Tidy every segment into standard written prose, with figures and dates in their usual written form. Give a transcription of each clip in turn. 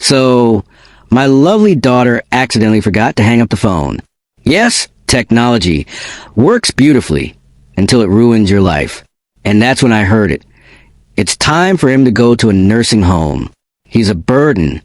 So, my lovely daughter accidentally forgot to hang up the phone. Yes, technology works beautifully until it ruins your life. And that's when I heard it. It's time for him to go to a nursing home. He's a burden.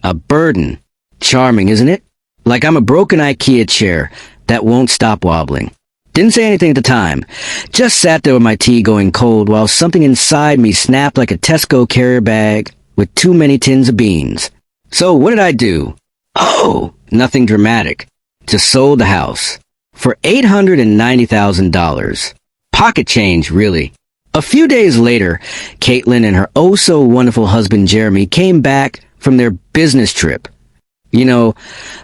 A burden. Charming, isn't it? Like I'm a broken IKEA chair that won't stop wobbling. Didn't say anything at the time. Just sat there with my tea going cold while something inside me snapped like a Tesco carrier bag with too many tins of beans. So what did I do? Oh, nothing dramatic. Just sold the house. For $890,000. Pocket change, really. A few days later, Caitlin and her oh-so-wonderful husband Jeremy came back from their business trip. You know,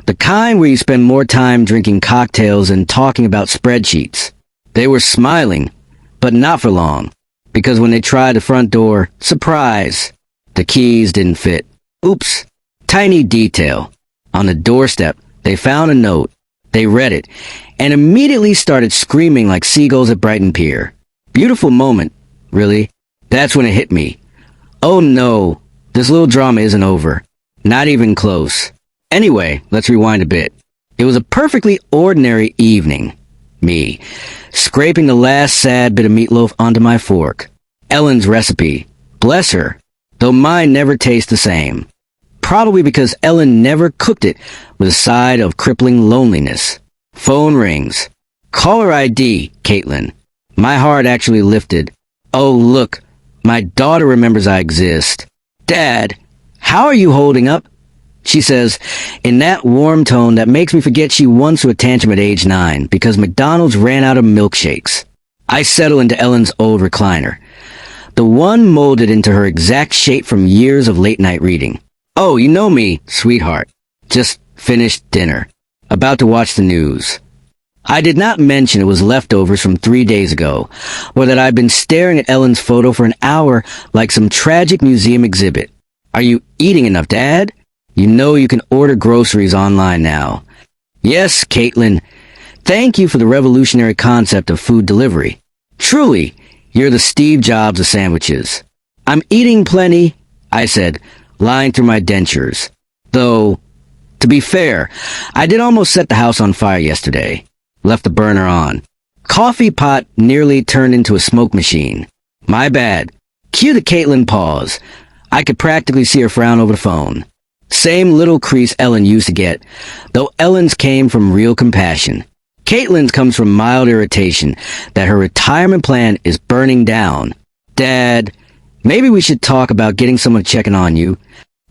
the kind where you spend more time drinking cocktails and talking about spreadsheets. They were smiling, but not for long, because when they tried the front door, surprise, the keys didn't fit. Oops. Tiny detail. On the doorstep, they found a note. They read it, and immediately started screaming like seagulls at Brighton Pier. Beautiful moment, really. That's when it hit me. Oh no, this little drama isn't over. Not even close. Anyway, let's rewind a bit. It was a perfectly ordinary evening. Me, scraping the last sad bit of meatloaf onto my fork. Ellen's recipe. Bless her. Though mine never tastes the same. Probably because Ellen never cooked it with a side of crippling loneliness. Phone rings. Caller ID, Caitlin. My heart actually lifted. Oh, look. My daughter remembers I exist. Dad, how are you holding up? She says, in that warm tone that makes me forget she once threw a tantrum at age 9 because McDonald's ran out of milkshakes. I settle into Ellen's old recliner. The one molded into her exact shape from years of late-night reading. Oh, you know me, sweetheart. Just finished dinner. About to watch the news. I did not mention it was leftovers from 3 days ago, or that I'd been staring at Ellen's photo for an hour like some tragic museum exhibit. Are you eating enough, Dad? You know you can order groceries online now. Yes, Caitlin. Thank you for the revolutionary concept of food delivery. Truly, you're the Steve Jobs of sandwiches. I'm eating plenty, I said, lying through my dentures. Though, to be fair, I did almost set the house on fire yesterday. Left the burner on. Coffee pot nearly turned into a smoke machine. My bad. Cue the Caitlin pause. I could practically see her frown over the phone. Same little crease Ellen used to get, though Ellen's came from real compassion. Caitlin's comes from mild irritation that her retirement plan is burning down. Dad, maybe we should talk about getting someone checking on you.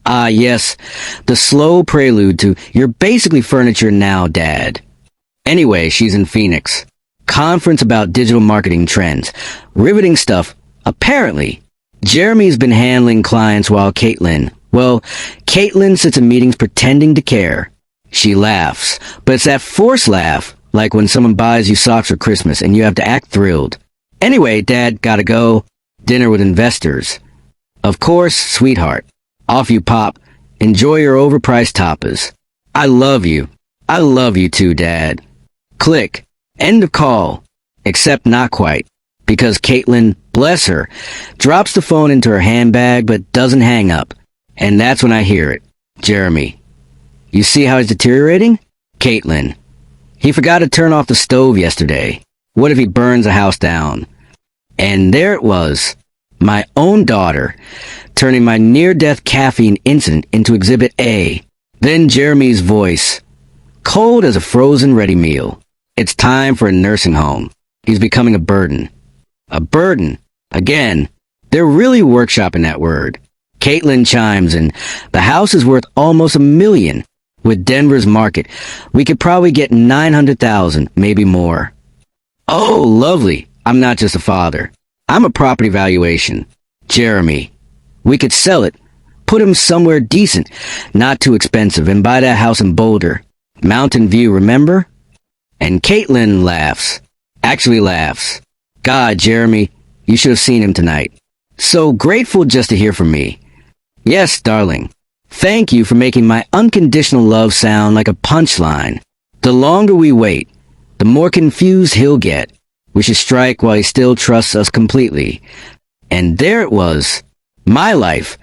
Ah, yes, the slow prelude to, you're basically furniture now, Dad. Anyway, she's in Phoenix. Conference about digital marketing trends. Riveting stuff, apparently. Jeremy's been handling clients while Caitlin sits in meetings pretending to care. She laughs, but it's that forced laugh, like when someone buys you socks for Christmas and you have to act thrilled. Anyway, Dad, gotta go. Dinner with investors. Of course, sweetheart. Off you pop. Enjoy your overpriced tapas. I love you. I love you too, Dad. Click. End of call. Except not quite. Because Caitlin, bless her, drops the phone into her handbag but doesn't hang up. And that's when I hear it. Jeremy. You see how he's deteriorating? Caitlin. He forgot to turn off the stove yesterday. What if he burns the house down? And there it was. My own daughter, turning my near-death caffeine incident into Exhibit A. Then Jeremy's voice. Cold as a frozen ready meal. It's time for a nursing home. He's becoming a burden. A burden. Again. They're really workshopping that word. Caitlin chimes in. The house is worth almost $1 million. With Denver's market, we could probably get $900,000, maybe more. Oh, lovely. I'm not just a father. I'm a property valuation. Jeremy. We could sell it. Put him somewhere decent, not too expensive, and buy that house in Boulder. Mountain View, remember? And Caitlin laughs. Actually laughs. God, Jeremy, you should have seen him tonight. So grateful just to hear from me. Yes, darling. Thank you for making my unconditional love sound like a punchline. The longer we wait, the more confused he'll get. We should strike while he still trusts us completely. And there it was. My life.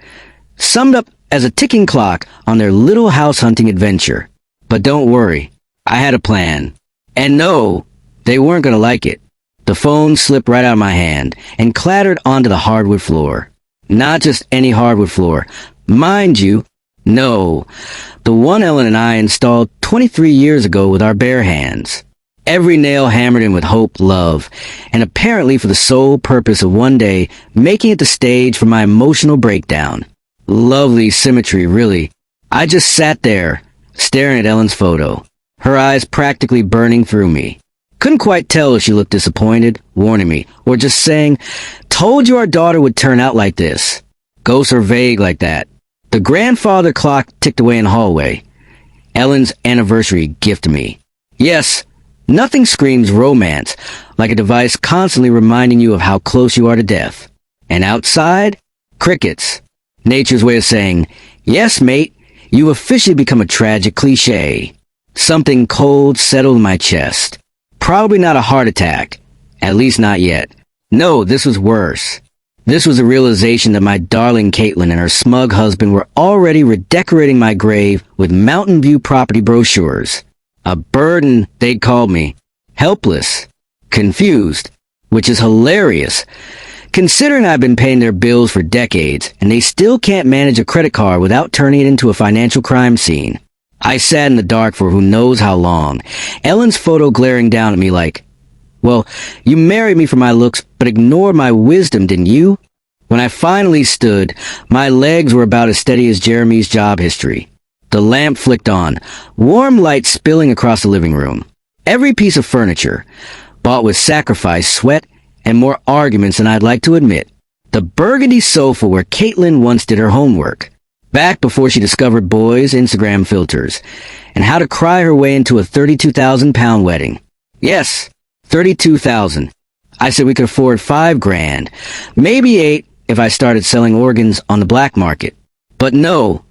Summed up as a ticking clock on their little house hunting adventure. But don't worry, I had a plan. And no, they weren't gonna like it. The phone slipped right out of my hand and clattered onto the hardwood floor. Not just any hardwood floor. Mind you, no, the one Ellen and I installed 23 years ago with our bare hands. Every nail hammered in with hope, love, and apparently for the sole purpose of one day making it the stage for my emotional breakdown. Lovely symmetry, really. I just sat there, staring at Ellen's photo, her eyes practically burning through me. Couldn't quite tell if she looked disappointed, warning me, or just saying, "Told you our daughter would turn out like this." Ghosts are vague like that. The grandfather clock ticked away in the hallway. Ellen's anniversary gift to me. Yes, nothing screams romance like a device constantly reminding you of how close you are to death. And outside, crickets. Nature's way of saying, "Yes, mate, you officially become a tragic cliche." Something cold settled in my chest. Probably not a heart attack. At least not yet. No, this was worse. This was a realization that my darling Caitlin and her smug husband were already redecorating my grave with Mountain View property brochures. A burden, they'd called me. Helpless. Confused. Which is hilarious, considering I've been paying their bills for decades, and they still can't manage a credit card without turning it into a financial crime scene. I sat in the dark for who knows how long, Ellen's photo glaring down at me like, "Well, you married me for my looks, but ignored my wisdom, didn't you?" When I finally stood, my legs were about as steady as Jeremy's job history. The lamp flicked on, warm light spilling across the living room. Every piece of furniture, bought with sacrifice, sweat, and more arguments than I'd like to admit. The burgundy sofa where Caitlin once did her homework, back before she discovered boys' Instagram filters, and how to cry her way into a 32,000-pound wedding. Yes, 32,000. I said we could afford $5,000, maybe $8 if I started selling organs on the black market. But no,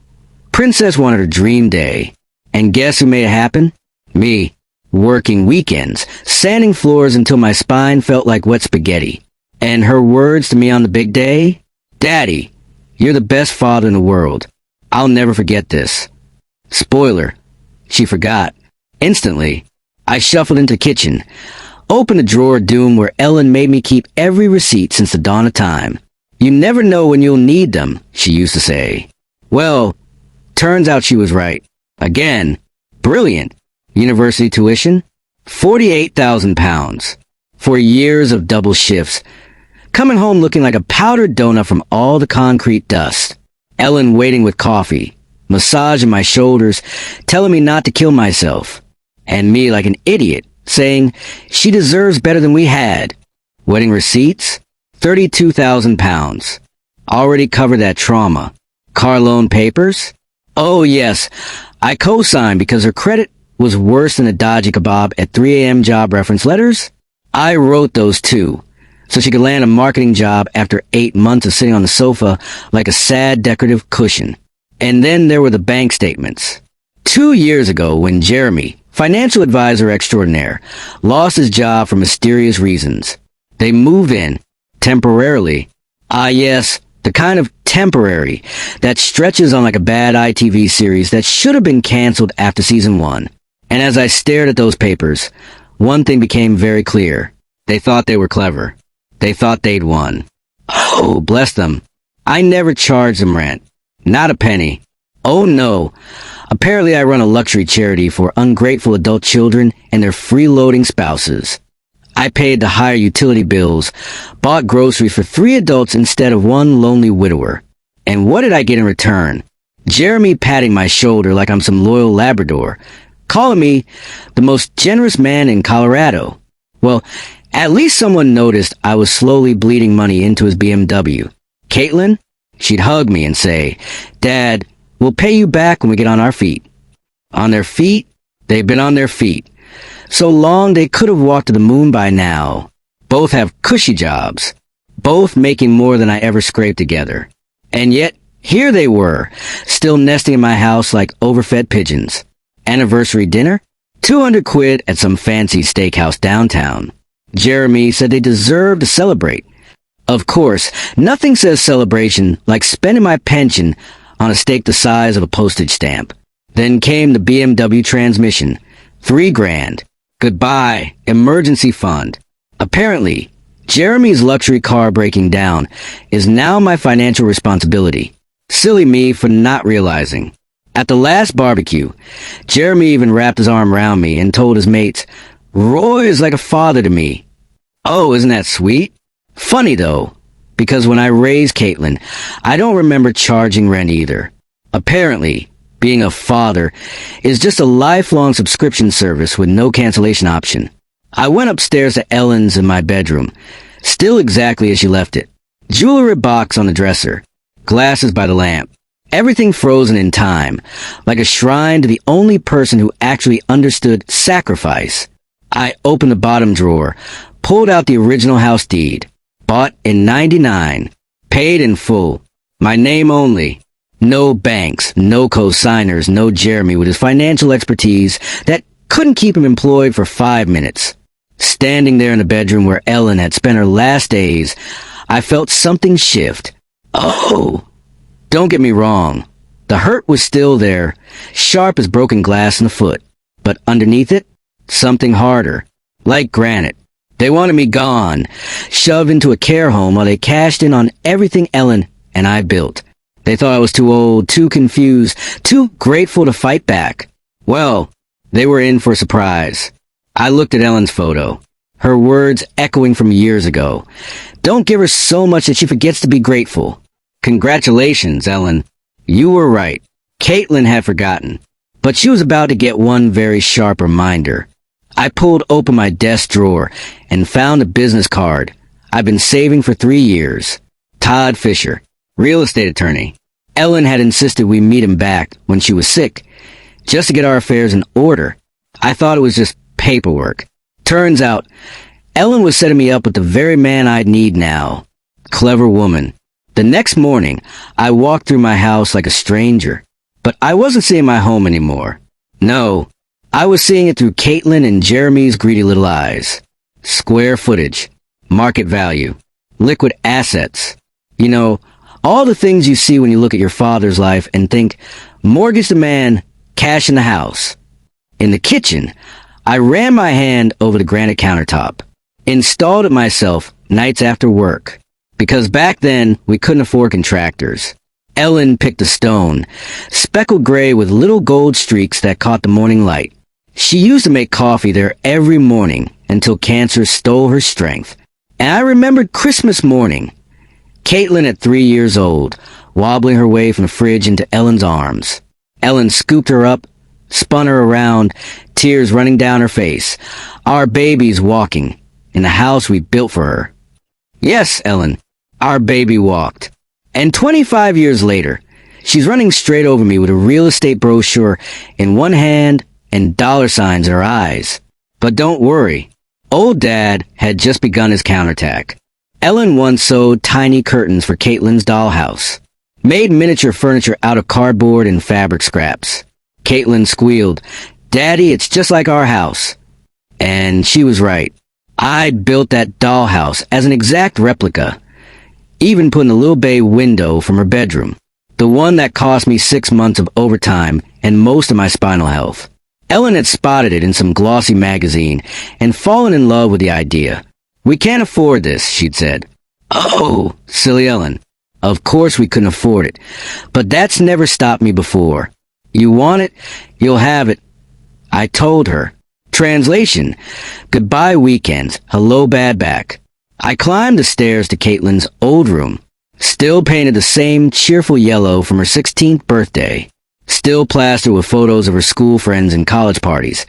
Princess wanted her dream day. And guess who made it happen? Me. Working weekends, sanding floors until my spine felt like wet spaghetti. And her words to me on the big day? "Daddy, you're the best father in the world. I'll never forget this." Spoiler, she forgot. Instantly, I shuffled into the kitchen, opened a drawer of doom where Ellen made me keep every receipt since the dawn of time. "You never know when you'll need them," she used to say. Well, turns out she was right. Again. Brilliant. University tuition? 48,000 pounds. For years of double shifts. Coming home looking like a powdered donut from all the concrete dust. Ellen waiting with coffee, massaging my shoulders, telling me not to kill myself. And me like an idiot, saying she deserves better than we had. Wedding receipts? 32,000 pounds. Already covered that trauma. Car loan papers? Oh yes, I co-signed because her credit was worse than a dodgy kebab at 3 a.m. job reference letters. I wrote those too, so she could land a marketing job after 8 months of sitting on the sofa like a sad decorative cushion. And then there were the bank statements. 2 years ago when Jeremy, financial advisor extraordinaire, lost his job for mysterious reasons. They moved in, temporarily. Ah yes, the kind of temporary that stretches on like a bad ITV series that should have been canceled after season 1. And as I stared at those papers, one thing became very clear. They thought they were clever. They thought they'd won. Oh, bless them. I never charged them rent. Not a penny. Oh no. Apparently I run a luxury charity for ungrateful adult children and their freeloading spouses. I paid the higher utility bills, bought groceries for 3 adults instead of one lonely widower. And what did I get in return? Jeremy patting my shoulder like I'm some loyal Labrador, calling me the most generous man in Colorado. Well, at least someone noticed I was slowly bleeding money into his BMW. Caitlin? She'd hug me and say, "Dad, we'll pay you back when we get on our feet." On their feet? They've been on their feet. So long they could have walked to the moon by now. Both have cushy jobs. Both making more than I ever scraped together. And yet, here they were, still nesting in my house like overfed pigeons. Anniversary dinner? 200 quid at some fancy steakhouse downtown. Jeremy said they deserved to celebrate. Of course, nothing says celebration like spending my pension on a stake the size of a postage stamp. Then came the BMW transmission. $3,000. Goodbye, emergency fund. Apparently, Jeremy's luxury car breaking down is now my financial responsibility. Silly me for not realizing. At the last barbecue, Jeremy even wrapped his arm around me and told his mates, "Roy is like a father to me." Oh, isn't that sweet? Funny though, because when I raised Caitlin, I don't remember charging rent either. Apparently, being a father is just a lifelong subscription service with no cancellation option. I went upstairs to Ellen's in my bedroom, still exactly as she left it. Jewelry box on the dresser, glasses by the lamp, everything frozen in time, like a shrine to the only person who actually understood sacrifice. I opened the bottom drawer, pulled out the original house deed, bought in '99, paid in full, my name only. No banks, no co-signers, no Jeremy with his financial expertise that couldn't keep him employed for 5 minutes. Standing there in the bedroom where Ellen had spent her last days, I felt something shift. Oh! Don't get me wrong. The hurt was still there, sharp as broken glass in the foot. But underneath it, something harder, like granite. They wanted me gone, shoved into a care home while they cashed in on everything Ellen and I built. They thought I was too old, too confused, too grateful to fight back. Well, they were in for a surprise. I looked at Ellen's photo, her words echoing from years ago. Don't give her so much that she forgets to be grateful. Congratulations, Ellen. You were right. Caitlin had forgotten, but she was about to get one very sharp reminder. I pulled open my desk drawer and found a business card I've been saving for 3 years. Todd Fisher, real estate attorney. Ellen had insisted we meet him back when she was sick, just to get our affairs in order. I thought it was just paperwork. Turns out, Ellen was setting me up with the very man I'd need now. Clever woman. The next morning, I walked through my house like a stranger. But I wasn't seeing my home anymore. No, I was seeing it through Caitlin and Jeremy's greedy little eyes. Square footage, market value, liquid assets. You know, all the things you see when you look at your father's life and think, mortgage the man, cash in the house. In the kitchen, I ran my hand over the granite countertop, installed it myself nights after work. Because back then, we couldn't afford contractors. Ellen picked a stone, speckled gray with little gold streaks that caught the morning light. She used to make coffee there every morning until cancer stole her strength. And I remembered Christmas morning. Caitlin at 3 years old, wobbling her way from the fridge into Ellen's arms. Ellen scooped her up, spun her around, tears running down her face. Our baby's walking in the house we built for her. Yes, Ellen, our baby walked. And 25 years later, she's running straight over me with a real estate brochure in one hand and dollar signs in her eyes. But don't worry, old Dad had just begun his counterattack. Ellen once sewed tiny curtains for Caitlin's dollhouse, made miniature furniture out of cardboard and fabric scraps. Caitlin squealed, "Daddy, it's just like our house." And she was right. I'd built that dollhouse as an exact replica, even put in a little bay window from her bedroom, the one that cost me 6 months of overtime and most of my spinal health. Ellen had spotted it in some glossy magazine and fallen in love with the idea. "We can't afford this," she'd said. Oh, silly Ellen. Of course we couldn't afford it, but that's never stopped me before. You want it, you'll have it, I told her. Translation, goodbye weekends, hello bad back. I climbed the stairs to Caitlin's old room, still painted the same cheerful yellow from her 16th birthday, still plastered with photos of her school friends and college parties.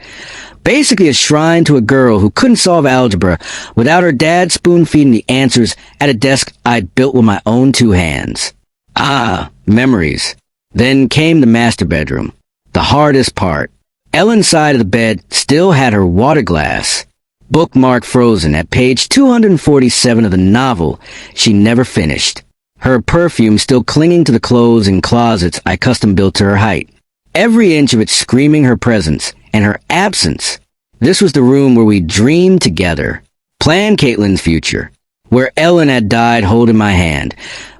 Basically a shrine to a girl who couldn't solve algebra without her dad spoon-feeding the answers at a desk I'd built with my own 2 hands. Ah, memories. Then came the master bedroom, the hardest part. Ellen's side of the bed still had her water glass, bookmark frozen at page 247 of the novel she never finished. Her perfume still clinging to the clothes and closets I custom built to her height. Every inch of it screaming her presence and her absence. This was the room where we dreamed together, planned Caitlin's future, where Ellen had died holding my hand,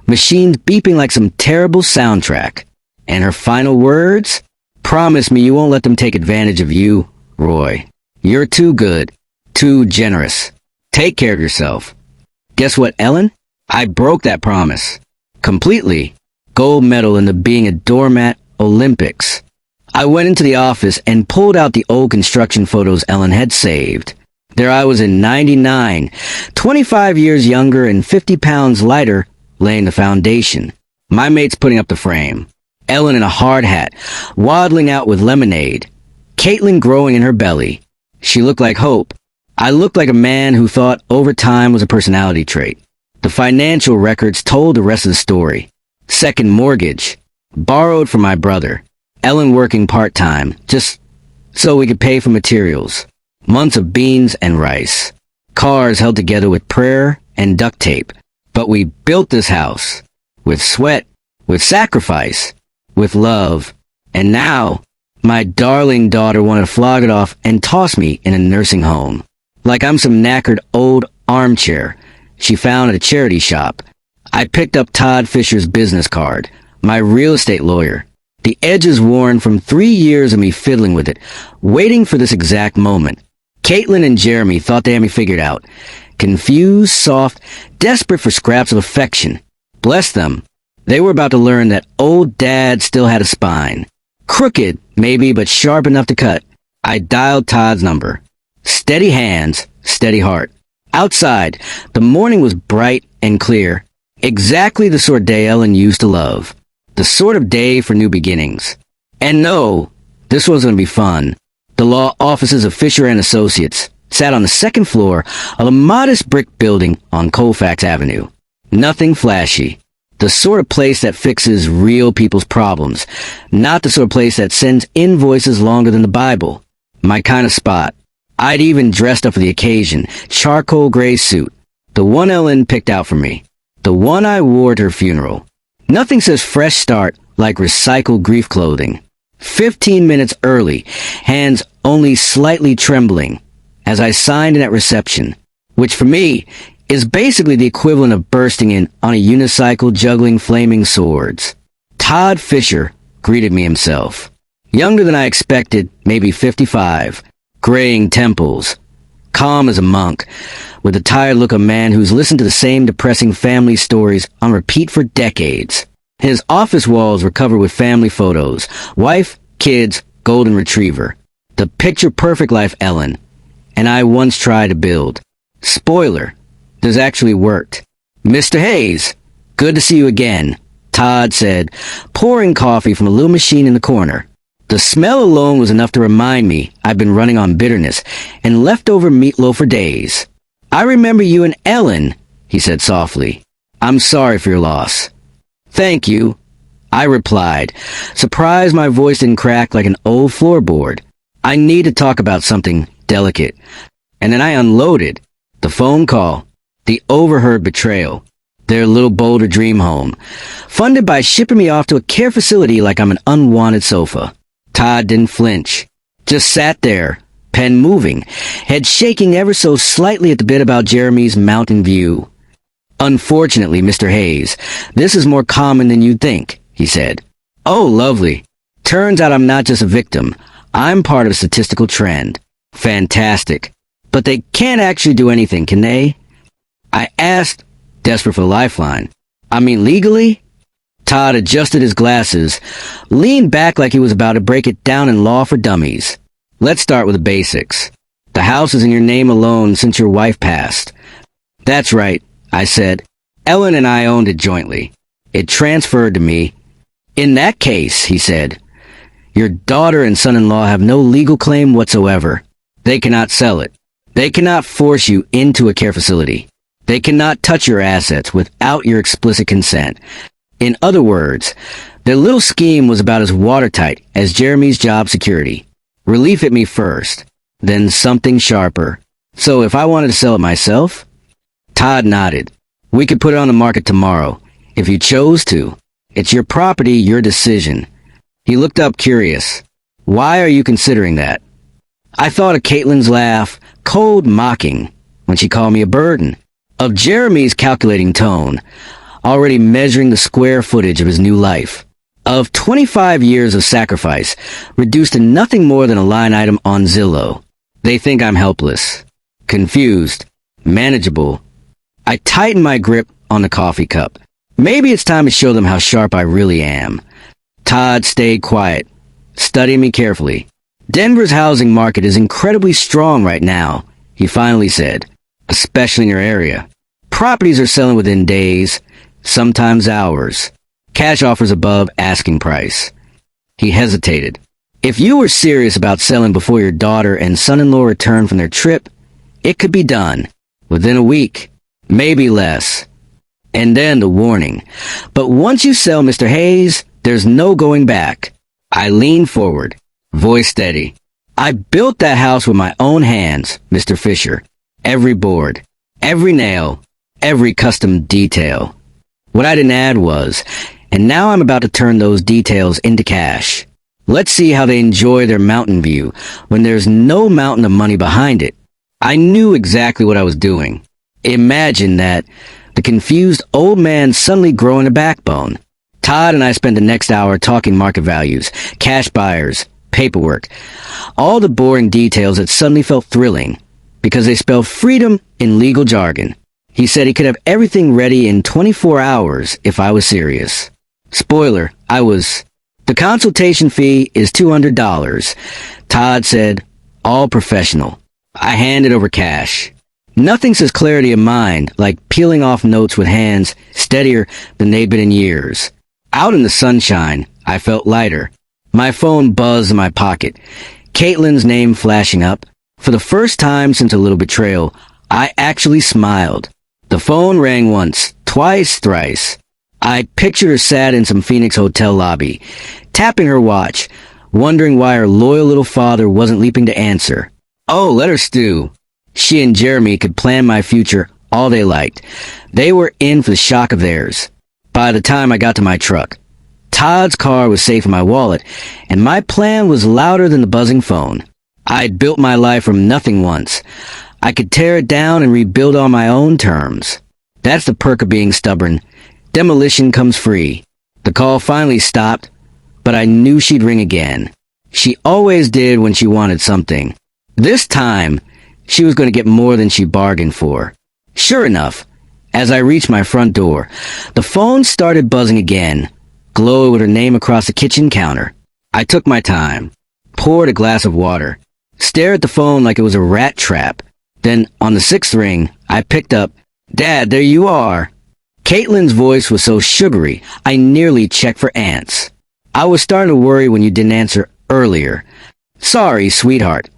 machines beeping like some terrible soundtrack. And her final words? Promise me you won't let them take advantage of you, Roy. You're too good, too generous. Take care of yourself. Guess what, Ellen? I broke that promise. Completely. Gold medal in the being a doormat Olympics. I went into the office and pulled out the old construction photos Ellen had saved. There I was in '99, 25 years younger and 50 pounds lighter, laying the foundation. My mate's putting up the frame. Ellen in a hard hat, waddling out with lemonade. Caitlin growing in her belly. She looked like hope. I looked like a man who thought overtime was a personality trait. The financial records told the rest of the story. Second mortgage. Borrowed from my brother. Ellen working part-time, just so we could pay for materials. Months of beans and rice. Cars held together with prayer and duct tape. But we built this house. With sweat, with sacrifice, with love. And now, my darling daughter wanted to flog it off and toss me in a nursing home. Like I'm some knackered old armchair she found at a charity shop. I picked up Todd Fisher's business card, my real estate lawyer. The edges worn from 3 years of me fiddling with it, waiting for this exact moment. Caitlin and Jeremy thought they had me figured out. Confused, soft, desperate for scraps of affection. Bless them. They were about to learn that old dad still had a spine. Crooked, maybe, but sharp enough to cut. I dialed Todd's number. Steady hands, steady heart. Outside, the morning was bright and clear. Exactly the sort of day Ellen used to love. The sort of day for new beginnings. And no, this wasn't going to be fun. The law offices of Fisher and Associates sat on the second floor of a modest brick building on Colfax Avenue. Nothing flashy. The sort of place that fixes real people's problems. Not the sort of place that sends invoices longer than the Bible. My kind of spot. I'd even dressed up for the occasion. Charcoal gray suit. The one Ellen picked out for me. The one I wore at her funeral. Nothing says fresh start like recycled grief clothing. 15 minutes early, hands only slightly trembling, as I signed in at reception, which for me is basically the equivalent of bursting in on a unicycle juggling flaming swords. Todd Fisher greeted me himself. Younger than I expected, maybe 55, graying temples, calm as a monk, with the tired look of a man who's listened to the same depressing family stories on repeat for decades. His office walls were covered with family photos, wife, kids, golden retriever. The picture-perfect life Ellen and I once tried to build. Spoiler, this actually worked. Mr. Hayes, good to see you again, Todd said, pouring coffee from a little machine in the corner. The smell alone was enough to remind me I'd been running on bitterness and leftover meatloaf for days. I remember you and Ellen, he said softly. I'm sorry for your loss. Thank you, I replied, surprised my voice didn't crack like an old floorboard. I need to talk about something delicate. And then I unloaded. The phone call. The overheard betrayal. Their little Boulder dream home. Funded by shipping me off to a care facility like I'm an unwanted sofa. Todd didn't flinch. Just sat there, pen moving, head shaking ever so slightly at the bit about Jeremy's mountain view. Unfortunately, Mr. Hayes, this is more common than you'd think, he said. Oh, lovely. Turns out I'm not just a victim. I'm part of a statistical trend. Fantastic. But they can't actually do anything, can they? I asked, desperate for a lifeline. I mean, legally? Todd adjusted his glasses, leaned back like he was about to break it down in Law for Dummies. Let's start with the basics. The house is in your name alone since your wife passed. That's right, I said. Ellen and I owned it jointly. It transferred to me. In that case, he said, your daughter and son-in-law have no legal claim whatsoever. They cannot sell it. They cannot force you into a care facility. They cannot touch your assets without your explicit consent. In other words, their little scheme was about as watertight as Jeremy's job security. Relief hit me first, then something sharper. So if I wanted to sell it myself? Todd nodded. We could put it on the market tomorrow, if you chose to. It's your property, your decision. He looked up curious. Why are you considering that? I thought of Caitlin's laugh, cold mocking, when she called me a burden. Of Jeremy's calculating tone, already measuring the square footage of his new life. of 25 years of sacrifice, reduced to nothing more than a line item on Zillow. They think I'm helpless, confused, manageable. I tighten my grip on the coffee cup. Maybe it's time to show them how sharp I really am. Todd stayed quiet, studying me carefully. Denver's housing market is incredibly strong right now, he finally said, especially in your area. Properties are selling within days, sometimes hours. Cash offers above asking price. He hesitated. If you were serious about selling before your daughter and son-in-law return from their trip, it could be done within a week, maybe less. And then the warning. But once you sell, Mr. Hayes, there's no going back. I leaned forward, voice steady. I built that house with my own hands, Mr. Fisher. Every board, every nail, every custom detail. What I didn't add was, and now I'm about to turn those details into cash. Let's see how they enjoy their mountain view when there's no mountain of money behind it. I knew exactly what I was doing. Imagine that, the confused old man suddenly growing a backbone. Todd and I spent the next hour talking market values, cash buyers, paperwork, all the boring details that suddenly felt thrilling, because they spell freedom in legal jargon. He said he could have everything ready in 24 hours if I was serious. Spoiler, I was. The consultation fee is $200. Todd said, all professional. I handed over cash. Nothing says clarity of mind like peeling off notes with hands steadier than they'd been in years. Out in the sunshine, I felt lighter. My phone buzzed in my pocket. Caitlin's name flashing up. For the first time since a little betrayal, I actually smiled. The phone rang once, twice, thrice. I pictured her sat in some Phoenix hotel lobby, tapping her watch, wondering why her loyal little father wasn't leaping to answer. Oh, let her stew. She and Jeremy could plan my future all they liked. They were in for the shock of theirs. By the time I got to my truck, Todd's car was safe in my wallet, and my plan was louder than the buzzing phone. I'd built my life from nothing once. I could tear it down and rebuild on my own terms. That's the perk of being stubborn. Demolition comes free. The call finally stopped, but I knew she'd ring again. She always did when she wanted something. This time, she was going to get more than she bargained for. Sure enough, as I reached my front door, the phone started buzzing again, glowing with her name across the kitchen counter. I took my time, poured a glass of water, stared at the phone like it was a rat trap. Then, on the sixth ring, I picked up, Dad, there you are. Caitlin's voice was so sugary, I nearly checked for ants. I was starting to worry when you didn't answer earlier. Sorry, sweetheart,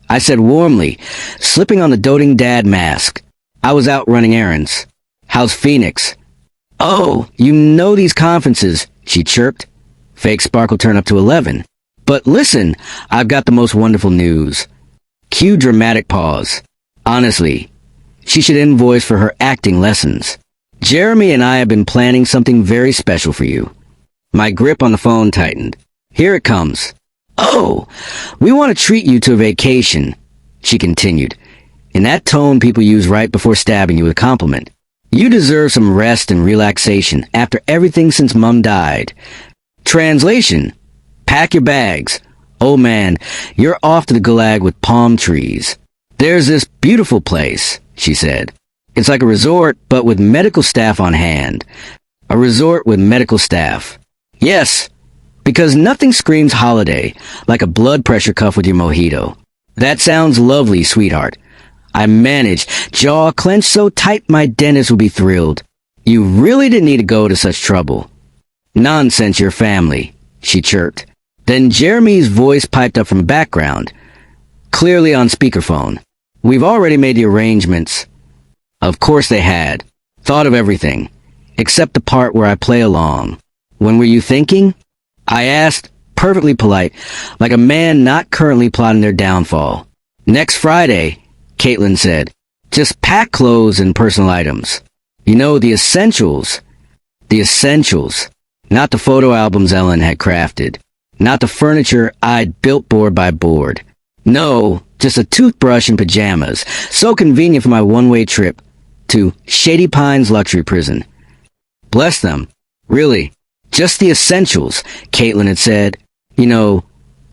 I said warmly, slipping on the doting dad mask. I was out running errands. How's Phoenix? Oh, you know these conferences, she chirped. Fake sparkle turned up to 11. But listen, I've got the most wonderful news. Cue dramatic pause. Honestly, she should invoice for her acting lessons. Jeremy and I have been planning something very special for you. My grip on the phone tightened. Here it comes. Oh, we want to treat you to a vacation, she continued, in that tone people use right before stabbing you with a compliment. You deserve some rest and relaxation after everything since Mum died. Translation: pack your bags. Oh man, you're off to the Gulag with palm trees. There's this beautiful place, she said. It's like a resort, but with medical staff on hand. A resort with medical staff. Yes, because nothing screams holiday like a blood pressure cuff with your mojito. That sounds lovely, sweetheart. I managed, jaw clenched so tight my dentist would be thrilled. You really didn't need to go to such trouble. Nonsense, your family, she chirped. Then Jeremy's voice piped up from the background, clearly on speakerphone. We've already made the arrangements. Of course they had. Thought of everything, except the part where I play along. When were you thinking? I asked, perfectly polite, like a man not currently plotting their downfall. Next Friday, Caitlin said. Just pack clothes and personal items. You know, the essentials. The essentials. Not the photo albums Ellen had crafted. Not the furniture I'd built board by board. No, just a toothbrush and pajamas, so convenient for my one-way trip to Shady Pines Luxury Prison. Bless them. Really. Just the essentials, Caitlin had said. You know,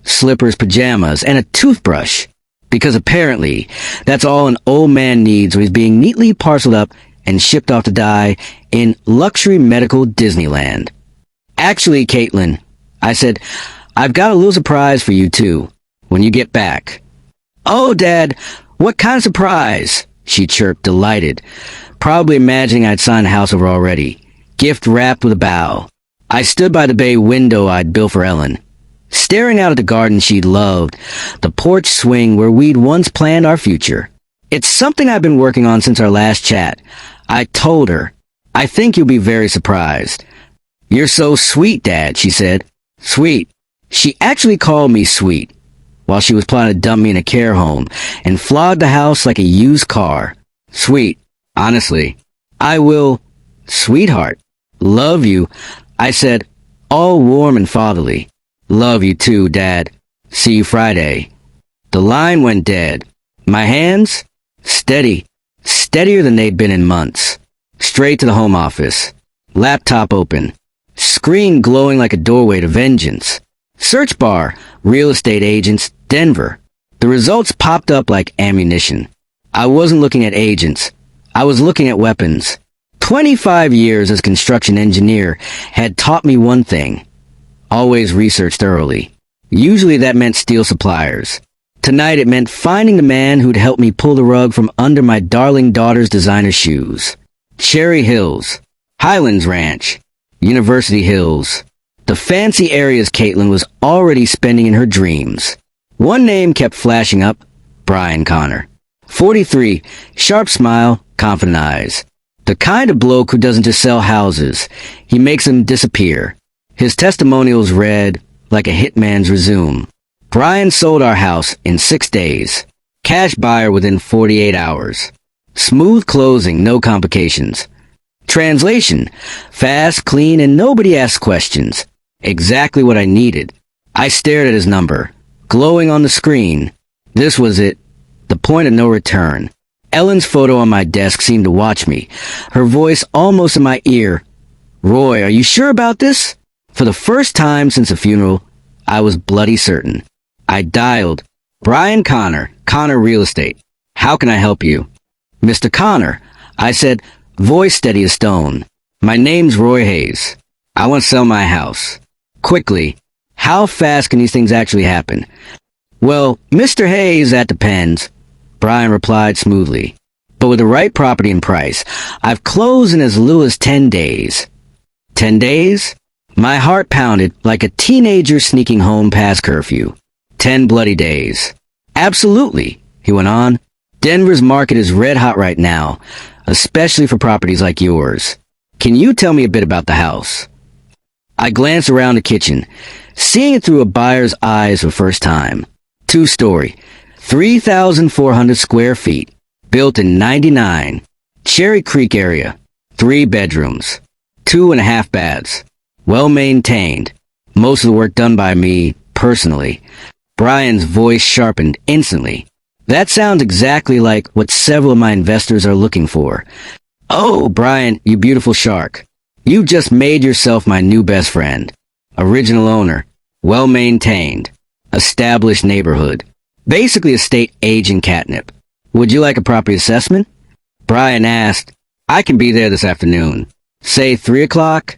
slippers, pajamas, and a toothbrush. Because apparently, that's all an old man needs when he's being neatly parceled up and shipped off to die in luxury medical Disneyland. Actually, Caitlin, I said, I've got a little surprise for you, too, when you get back. Oh, Dad, what kind of surprise? She chirped, delighted, probably imagining I'd signed the house over already. Gift wrapped with a bow. I stood by the bay window I'd built for Ellen, staring out at the garden she'd loved, the porch swing where we'd once planned our future. It's something I've been working on since our last chat. I told her, I think you'll be very surprised. You're so sweet, Dad, she said. Sweet. She actually called me sweet, while she was plotting to dump me in a care home and flog the house like a used car. Sweet. Honestly. I will, sweetheart, love you. I said, all warm and fatherly. Love you too, Dad. See you Friday. The line went dead. My hands? Steady. Steadier than they'd been in months. Straight to the home office. Laptop open. Screen glowing like a doorway to vengeance. Search bar, real estate agents, Denver. The results popped up like ammunition. I wasn't looking at agents. I was looking at weapons. 25 years as construction engineer had taught me one thing. Always research thoroughly. Usually that meant steel suppliers. Tonight it meant finding the man who'd help me pull the rug from under my darling daughter's designer shoes. Cherry Hills. Highlands Ranch. University Hills. The fancy areas Caitlin was already spending in her dreams. One name kept flashing up. Brian Connor. 43. Sharp smile, confident eyes. The kind of bloke who doesn't just sell houses. He makes them disappear. His testimonials read like a hitman's resume. Brian sold our house in 6 days. Cash buyer within 48 hours. Smooth closing, no complications. Translation: fast, clean, and nobody asks questions. Exactly what I needed. I stared at his number, glowing on the screen. This was it. The point of no return. Ellen's photo on my desk seemed to watch me, her voice almost in my ear. Roy, are you sure about this? For the first time since the funeral, I was bloody certain. I dialed. Brian Connor, Connor Real Estate. How can I help you? Mr. Connor, I said, voice steady as stone. My name's Roy Hayes. I want to sell my house. Quickly. How fast can these things actually happen? Well, Mr. Hayes, that depends. Brian replied smoothly. But with the right property and price, I've closed in as little as 10 days. 10 days? My heart pounded like a teenager sneaking home past curfew. 10 bloody days. Absolutely, he went on. Denver's market is red hot right now, especially for properties like yours. Can you tell me a bit about the house? I glanced around the kitchen, seeing it through a buyer's eyes for the first time. 2-story, 3,400 square feet, built in '99. Cherry Creek area, 3 bedrooms, 2.5 baths. Well maintained. Most of the work done by me, personally. Brian's voice sharpened instantly. That sounds exactly like what several of my investors are looking for. Oh, Brian, you beautiful shark. You just made yourself my new best friend. Original owner. Well maintained. Established neighborhood. Basically a state agent catnip. Would you like a property assessment? Brian asked. I can be there this afternoon. Say 3 o'clock?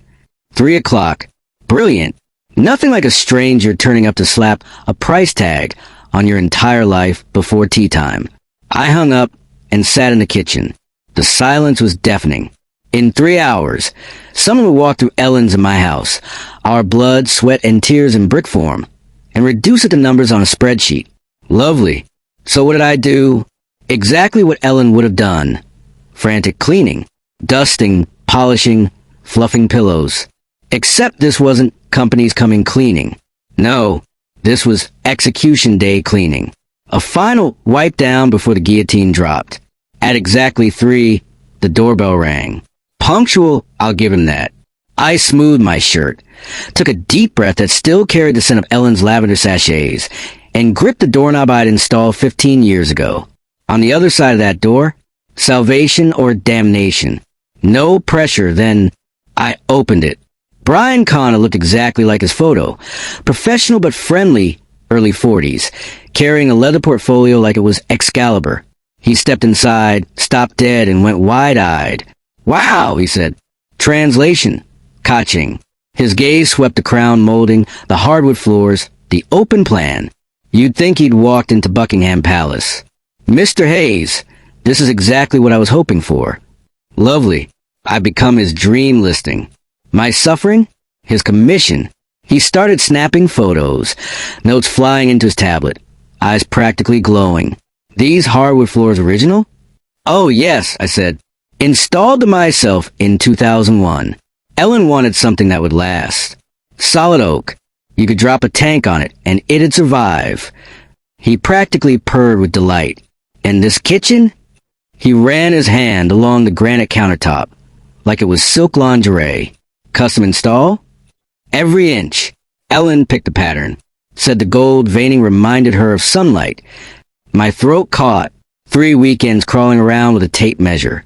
3 o'clock. Brilliant. Nothing like a stranger turning up to slap a price tag on your entire life before tea time. I hung up and sat in the kitchen. The silence was deafening. In 3 hours, someone would walk through Ellen's and my house, our blood, sweat, and tears in brick form, and reduce it to numbers on a spreadsheet. Lovely. So what did I do? Exactly what Ellen would have done. Frantic cleaning, dusting, polishing, fluffing pillows. Except this wasn't companies coming cleaning. No, this was execution day cleaning. A final wipe down before the guillotine dropped. At exactly 3, the doorbell rang. Punctual, I'll give him that. I smoothed my shirt, took a deep breath that still carried the scent of Ellen's lavender sachets, and gripped the doorknob I'd installed 15 years ago. On the other side of that door, salvation or damnation. No pressure, then I opened it. Brian Connor looked exactly like his photo. Professional but friendly, early 40s, carrying a leather portfolio like it was Excalibur. He stepped inside, stopped dead, and went wide-eyed. "Wow," he said. Translation: Kaching. His gaze swept the crown molding, the hardwood floors, the open plan. You'd think he'd walked into Buckingham Palace. "Mr. Hayes, this is exactly what I was hoping for." Lovely. I've become his dream listing. My suffering? His commission. He started snapping photos, notes flying into his tablet, eyes practically glowing. "These hardwood floors original?" "Oh, yes," I said. "Installed them myself in 2001. Ellen wanted something that would last. Solid oak. You could drop a tank on it, and it'd survive." He practically purred with delight. "And this kitchen?" He ran his hand along the granite countertop, like it was silk lingerie. "Custom install?" "Every inch." Ellen picked the pattern. Said the gold veining reminded her of sunlight. My throat caught. 3 weekends crawling around with a tape measure,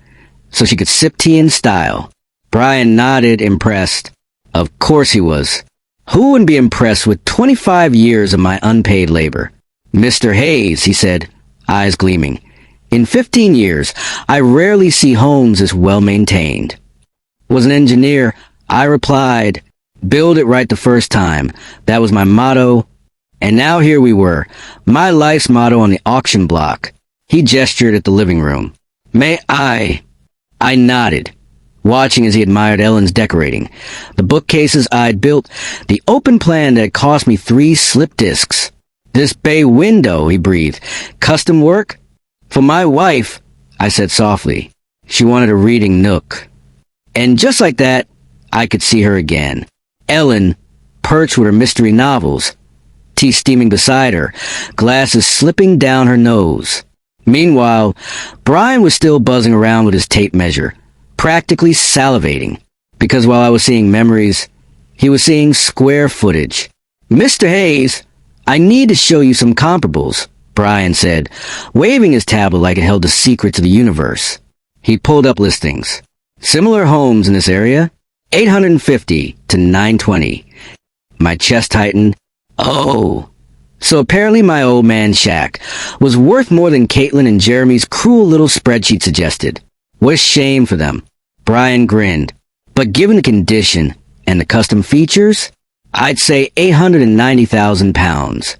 so she could sip tea in style. Brian nodded, impressed. Of course he was. Who wouldn't be impressed with 25 years of my unpaid labor? "Mr. Hayes," he said, eyes gleaming. "In 15 years, I rarely see homes this well-maintained." "Was an engineer," I replied. "Build it right the first time. That was my motto." And now here we were, my life's motto on the auction block. He gestured at the living room. "May I?" I nodded, watching as he admired Ellen's decorating. The bookcases I'd built, the open plan that cost me 3 slip discs. "This bay window," he breathed. "Custom work?" "For my wife," I said softly. She wanted a reading nook. And just like that, I could see her again. Ellen, perched with her mystery novels, tea steaming beside her, glasses slipping down her nose. Meanwhile, Brian was still buzzing around with his tape measure, practically salivating, because while I was seeing memories, he was seeing square footage. "Mr. Hayes, I need to show you some comparables," Brian said, waving his tablet like it held the secret to the universe. He pulled up listings. Similar homes in this area, 850 to 920. My chest tightened. Oh. So apparently my old man shack was worth more than Caitlin and Jeremy's cruel little spreadsheet suggested. What a shame for them. Brian grinned. But given the condition and the custom features, I'd say 890,000 pounds.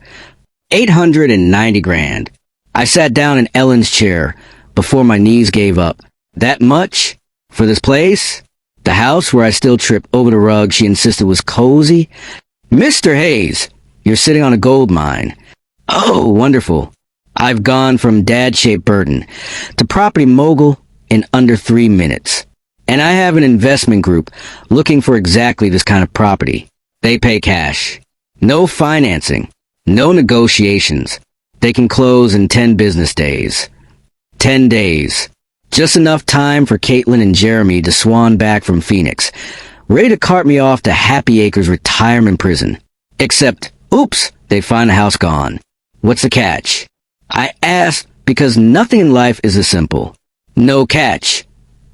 890 grand. I sat down in Ellen's chair before my knees gave up. That much? For this place? The house where I still trip over the rug she insisted was cozy? "Mr. Hayes, you're sitting on a gold mine." "Oh, wonderful. I've gone from dad-shaped burden to property mogul in under 3 minutes. And I have an investment group looking for exactly this kind of property. They pay cash. No financing. No negotiations. They can close in 10 business days. 10 days. Just enough time for Caitlin and Jeremy to swan back from Phoenix, ready to cart me off to Happy Acres retirement prison. Except, oops, they find the house gone. What's the catch? I asked because nothing in life is as simple. "No catch,"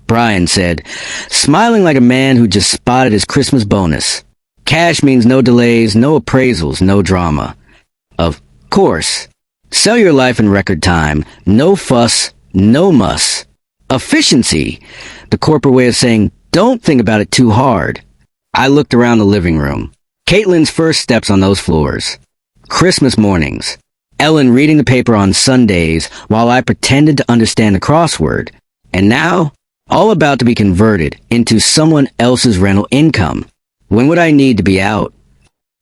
Brian said, smiling like a man who just spotted his Christmas bonus. "Cash means no delays, no appraisals, no drama." Of course. Sell your life in record time. No fuss, no muss. Efficiency. The corporate way of saying, don't think about it too hard. I looked around the living room. Caitlin's first steps on those floors. Christmas mornings. Ellen reading the paper on Sundays while I pretended to understand the crossword. And now, all about to be converted into someone else's rental income. When would I need to be out?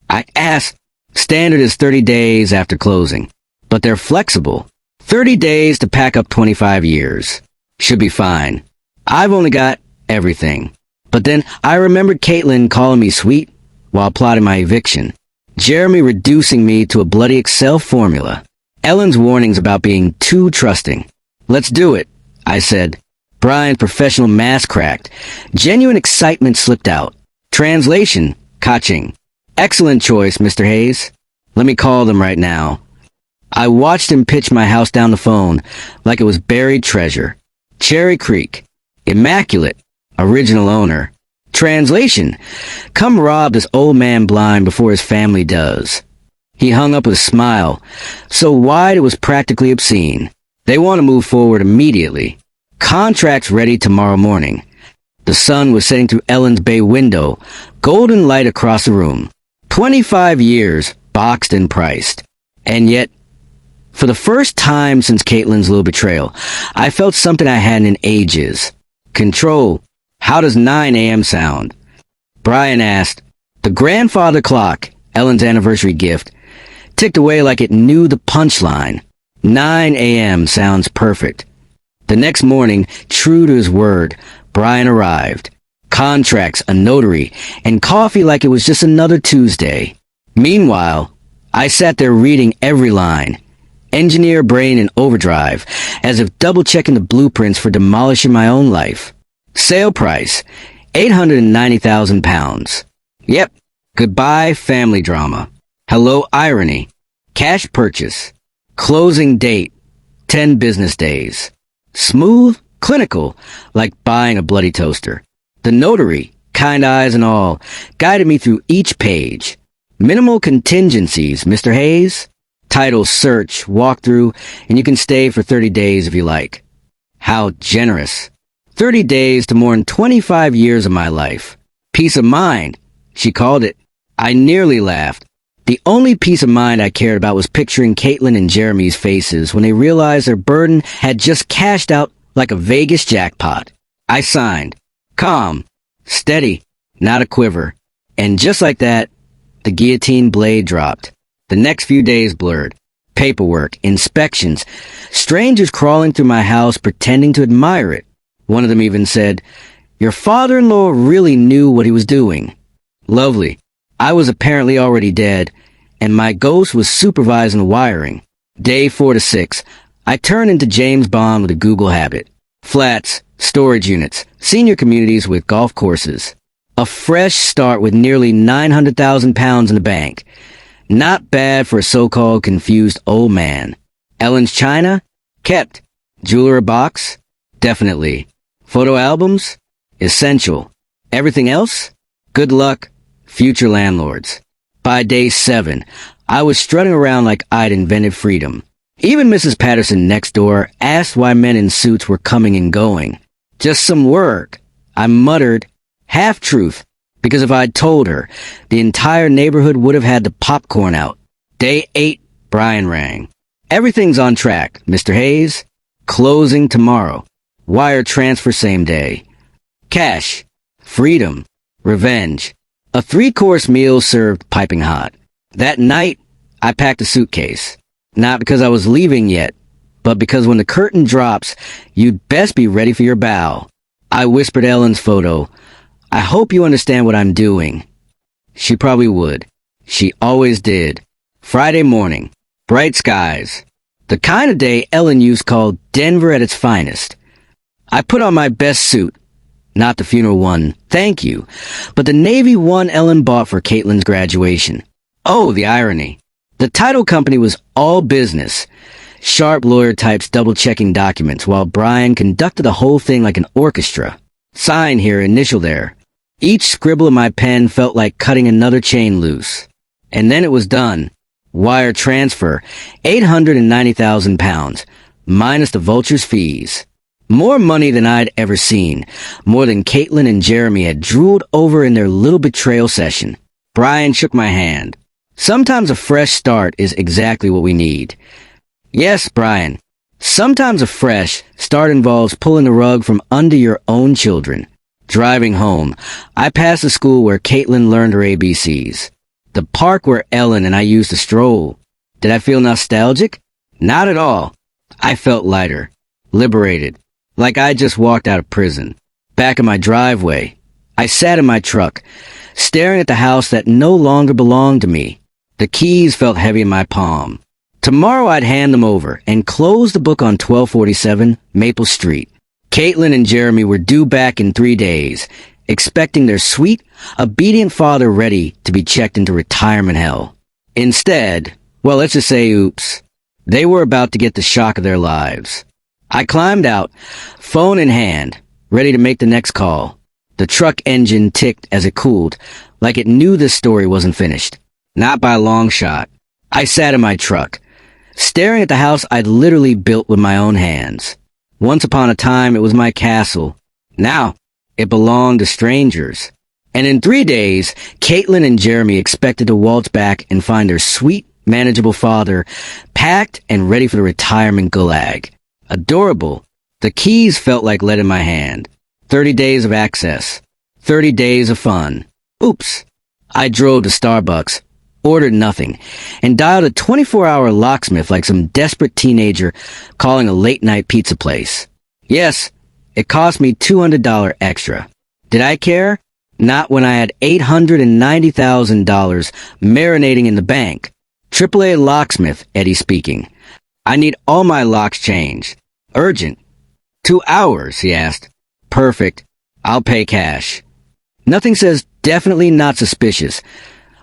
I asked. Standard is 30 days after closing. But they're flexible. 30 days to pack up 25 years. Should be fine. I've only got everything. But then I remembered Caitlin calling me sweet while plotting my eviction. Jeremy reducing me to a bloody Excel formula. Ellen's warnings about being too trusting. "Let's do it," I said. Brian's professional mask cracked. Genuine excitement slipped out. Translation, Kaching. "Excellent choice, Mr. Hayes. Let me call them right now." I watched him pitch my house down the phone like it was buried treasure. Cherry Creek. Immaculate. Original owner. Translation: come rob this old man blind before his family does. He hung up with a smile, so wide it was practically obscene. They want to move forward immediately. Contracts ready tomorrow morning. The sun was setting through Ellen's bay window, golden light across the room. 25 years, boxed and priced. And yet, for the first time since Caitlin's little betrayal, I felt something I hadn't in ages. Control. How does 9 a.m. sound? Brian asked. The grandfather clock, Ellen's anniversary gift, ticked away like it knew the punchline. 9 a.m. sounds perfect. The next morning, true to his word, Brian arrived. Contracts, a notary, and coffee like it was just another Tuesday. Meanwhile, I sat there reading every line, engineer brain in overdrive, as if double-checking the blueprints for demolishing my own life. Sale price, £890,000. Yep, goodbye family drama. Hello irony. Cash purchase. Closing date, 10 business days. Smooth, clinical, like buying a bloody toaster. The notary, kind eyes and all, guided me through each page. Minimal contingencies, Mr. Hayes. Title search, walkthrough, and you can stay for 30 days if you like. How generous. 30 days to more than 25 years of my life. Peace of mind, she called it. I nearly laughed. The only peace of mind I cared about was picturing Caitlin and Jeremy's faces when they realized their burden had just cashed out like a Vegas jackpot. I signed. Calm. Steady. Not a quiver. And just like that, the guillotine blade dropped. The next few days blurred. Paperwork, inspections, strangers crawling through my house pretending to admire it. One of them even said, "Your father-in-law really knew what he was doing." Lovely. I was apparently already dead, and my ghost was supervising the wiring. Day 4 to 6, I turned into James Bond with a Google habit. Flats, storage units, senior communities with golf courses. A fresh start with nearly 900,000 pounds in the bank. Not bad for a so-called confused old man. Ellen's china? Kept. Jeweler box? Definitely. Photo albums? Essential. Everything else? Good luck. Future landlords. By day 7, I was strutting around like I'd invented freedom. Even Mrs. Patterson next door asked why men in suits were coming and going. Just some work. I muttered, half-truth, because if I'd told her, the entire neighborhood would have had the popcorn out. Day 8, Brian rang. Everything's on track, Mr. Hayes. Closing tomorrow. Wire transfer same day. Cash. Freedom. Revenge. A 3-course meal served piping hot. That night, I packed a suitcase. Not because I was leaving yet, but because when the curtain drops, you'd best be ready for your bow. I whispered Ellen's photo. I hope you understand what I'm doing. She probably would. She always did. Friday morning. Bright skies. The kind of day Ellen used called Denver at its finest. I put on my best suit. Not the funeral one, thank you, but the navy one Ellen bought for Caitlin's graduation. Oh, the irony. The title company was all business. Sharp lawyer types double-checking documents while Brian conducted the whole thing like an orchestra. Sign here, initial there. Each scribble of my pen felt like cutting another chain loose. And then it was done. Wire transfer, 890,000 pounds, minus the vulture's fees. More money than I'd ever seen. More than Caitlin and Jeremy had drooled over in their little betrayal session. Brian shook my hand. Sometimes a fresh start is exactly what we need. Yes, Brian. Sometimes a fresh start involves pulling the rug from under your own children. Driving home, I passed the school where Caitlin learned her ABCs. The park where Ellen and I used to stroll. Did I feel nostalgic? Not at all. I felt lighter. Liberated. Like I just walked out of prison. Back in my driveway, I sat in my truck, staring at the house that no longer belonged to me. The keys felt heavy in my palm. Tomorrow I'd hand them over and close the book on 1247 Maple Street. Caitlin and Jeremy were due back in 3 days, expecting their sweet, obedient father ready to be checked into retirement hell. Instead, well, let's just say oops. They were about to get the shock of their lives. I climbed out, phone in hand, ready to make the next call. The truck engine ticked as it cooled, like it knew this story wasn't finished. Not by a long shot. I sat in my truck, staring at the house I'd literally built with my own hands. Once upon a time, it was my castle. Now, it belonged to strangers. And in 3 days, Caitlin and Jeremy expected to waltz back and find their sweet, manageable father packed and ready for the retirement gulag. Adorable. The keys felt like lead in my hand. 30 days of access. 30 days of fun. Oops. I drove to Starbucks, ordered nothing, and dialed a 24-hour locksmith like some desperate teenager calling a late-night pizza place. Yes, it cost me $200 extra. Did I care? Not when I had $890,000 marinating in the bank. AAA locksmith, Eddie speaking. I need all my locks changed. Urgent. 2 hours, he asked. Perfect. I'll pay cash. Nothing says definitely not suspicious,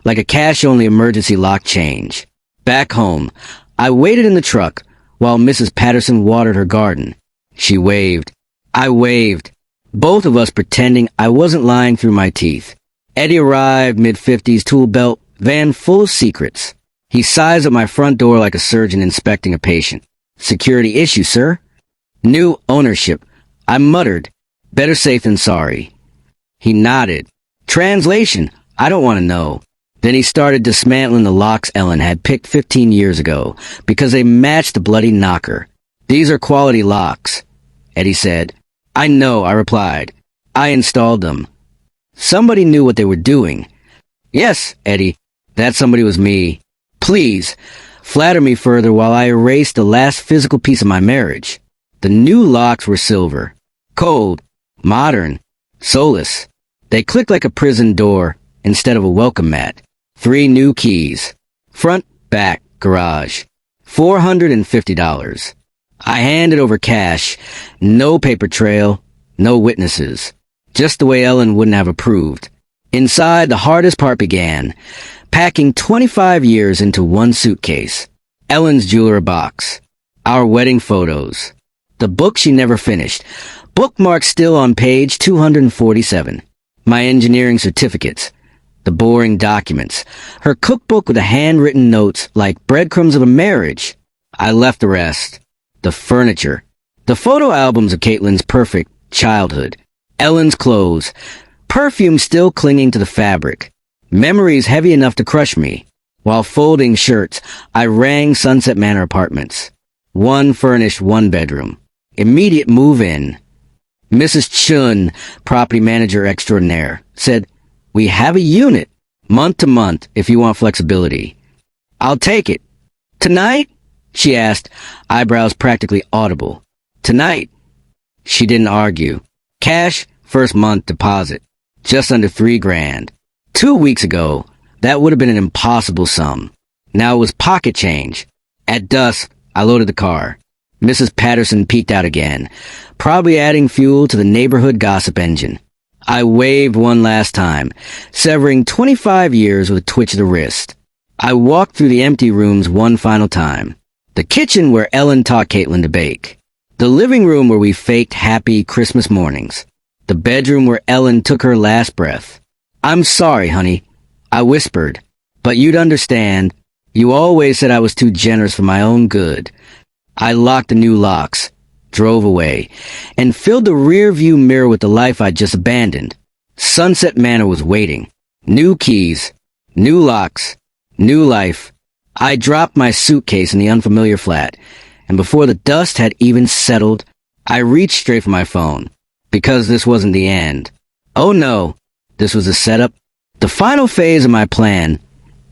like a cash-only emergency lock change. Back home, I waited in the truck while Mrs. Patterson watered her garden. She waved. I waved. Both of us pretending I wasn't lying through my teeth. Eddie arrived, mid-50s, tool belt, van full of secrets. He sized up my front door like a surgeon inspecting a patient. Security issue, sir? New ownership. I muttered. Better safe than sorry. He nodded. Translation. I don't want to know. Then he started dismantling the locks Ellen had picked 15 years ago because they matched the bloody knocker. These are quality locks, Eddie said. I know, I replied. I installed them. Somebody knew what they were doing. Yes, Eddie, that somebody was me. Please, flatter me further while I erased the last physical piece of my marriage. The new locks were silver. Cold. Modern. Soulless. They clicked like a prison door instead of a welcome mat. 3 new keys. Front, back, garage. $450. I handed over cash. No paper trail. No witnesses. Just the way Ellen wouldn't have approved. Inside, the hardest part began. Packing 25 years into one suitcase. Ellen's jeweler box. Our wedding photos. The book she never finished. Bookmark still on page 247. My engineering certificates. The boring documents. Her cookbook with the handwritten notes like breadcrumbs of a marriage. I left the rest. The furniture. The photo albums of Caitlin's perfect childhood. Ellen's clothes. Perfume still clinging to the fabric. Memories heavy enough to crush me. While folding shirts, I rang Sunset Manor Apartments. 1 furnished 1 bedroom. Immediate move-in. Mrs. Chun, property manager extraordinaire, said, "We have a unit, month to month, if you want flexibility." "I'll take it." "Tonight?" she asked, eyebrows practically audible. "Tonight." She didn't argue. Cash, first month deposit. Just under $3,000. 2 weeks ago, that would have been an impossible sum. Now it was pocket change. At dusk, I loaded the car. Mrs. Patterson peeked out again, probably adding fuel to the neighborhood gossip engine. I waved one last time, severing 25 years with a twitch of the wrist. I walked through the empty rooms one final time. The kitchen where Ellen taught Caitlin to bake. The living room where we faked happy Christmas mornings. The bedroom where Ellen took her last breath. "I'm sorry, honey," I whispered, "but you'd understand. You always said I was too generous for my own good." I locked the new locks, drove away, and filled the rear-view mirror with the life I'd just abandoned. Sunset Manor was waiting. New keys, new locks, new life. I dropped my suitcase in the unfamiliar flat, and before the dust had even settled, I reached straight for my phone. Because this wasn't the end. Oh no, this was a setup. The final phase of my plan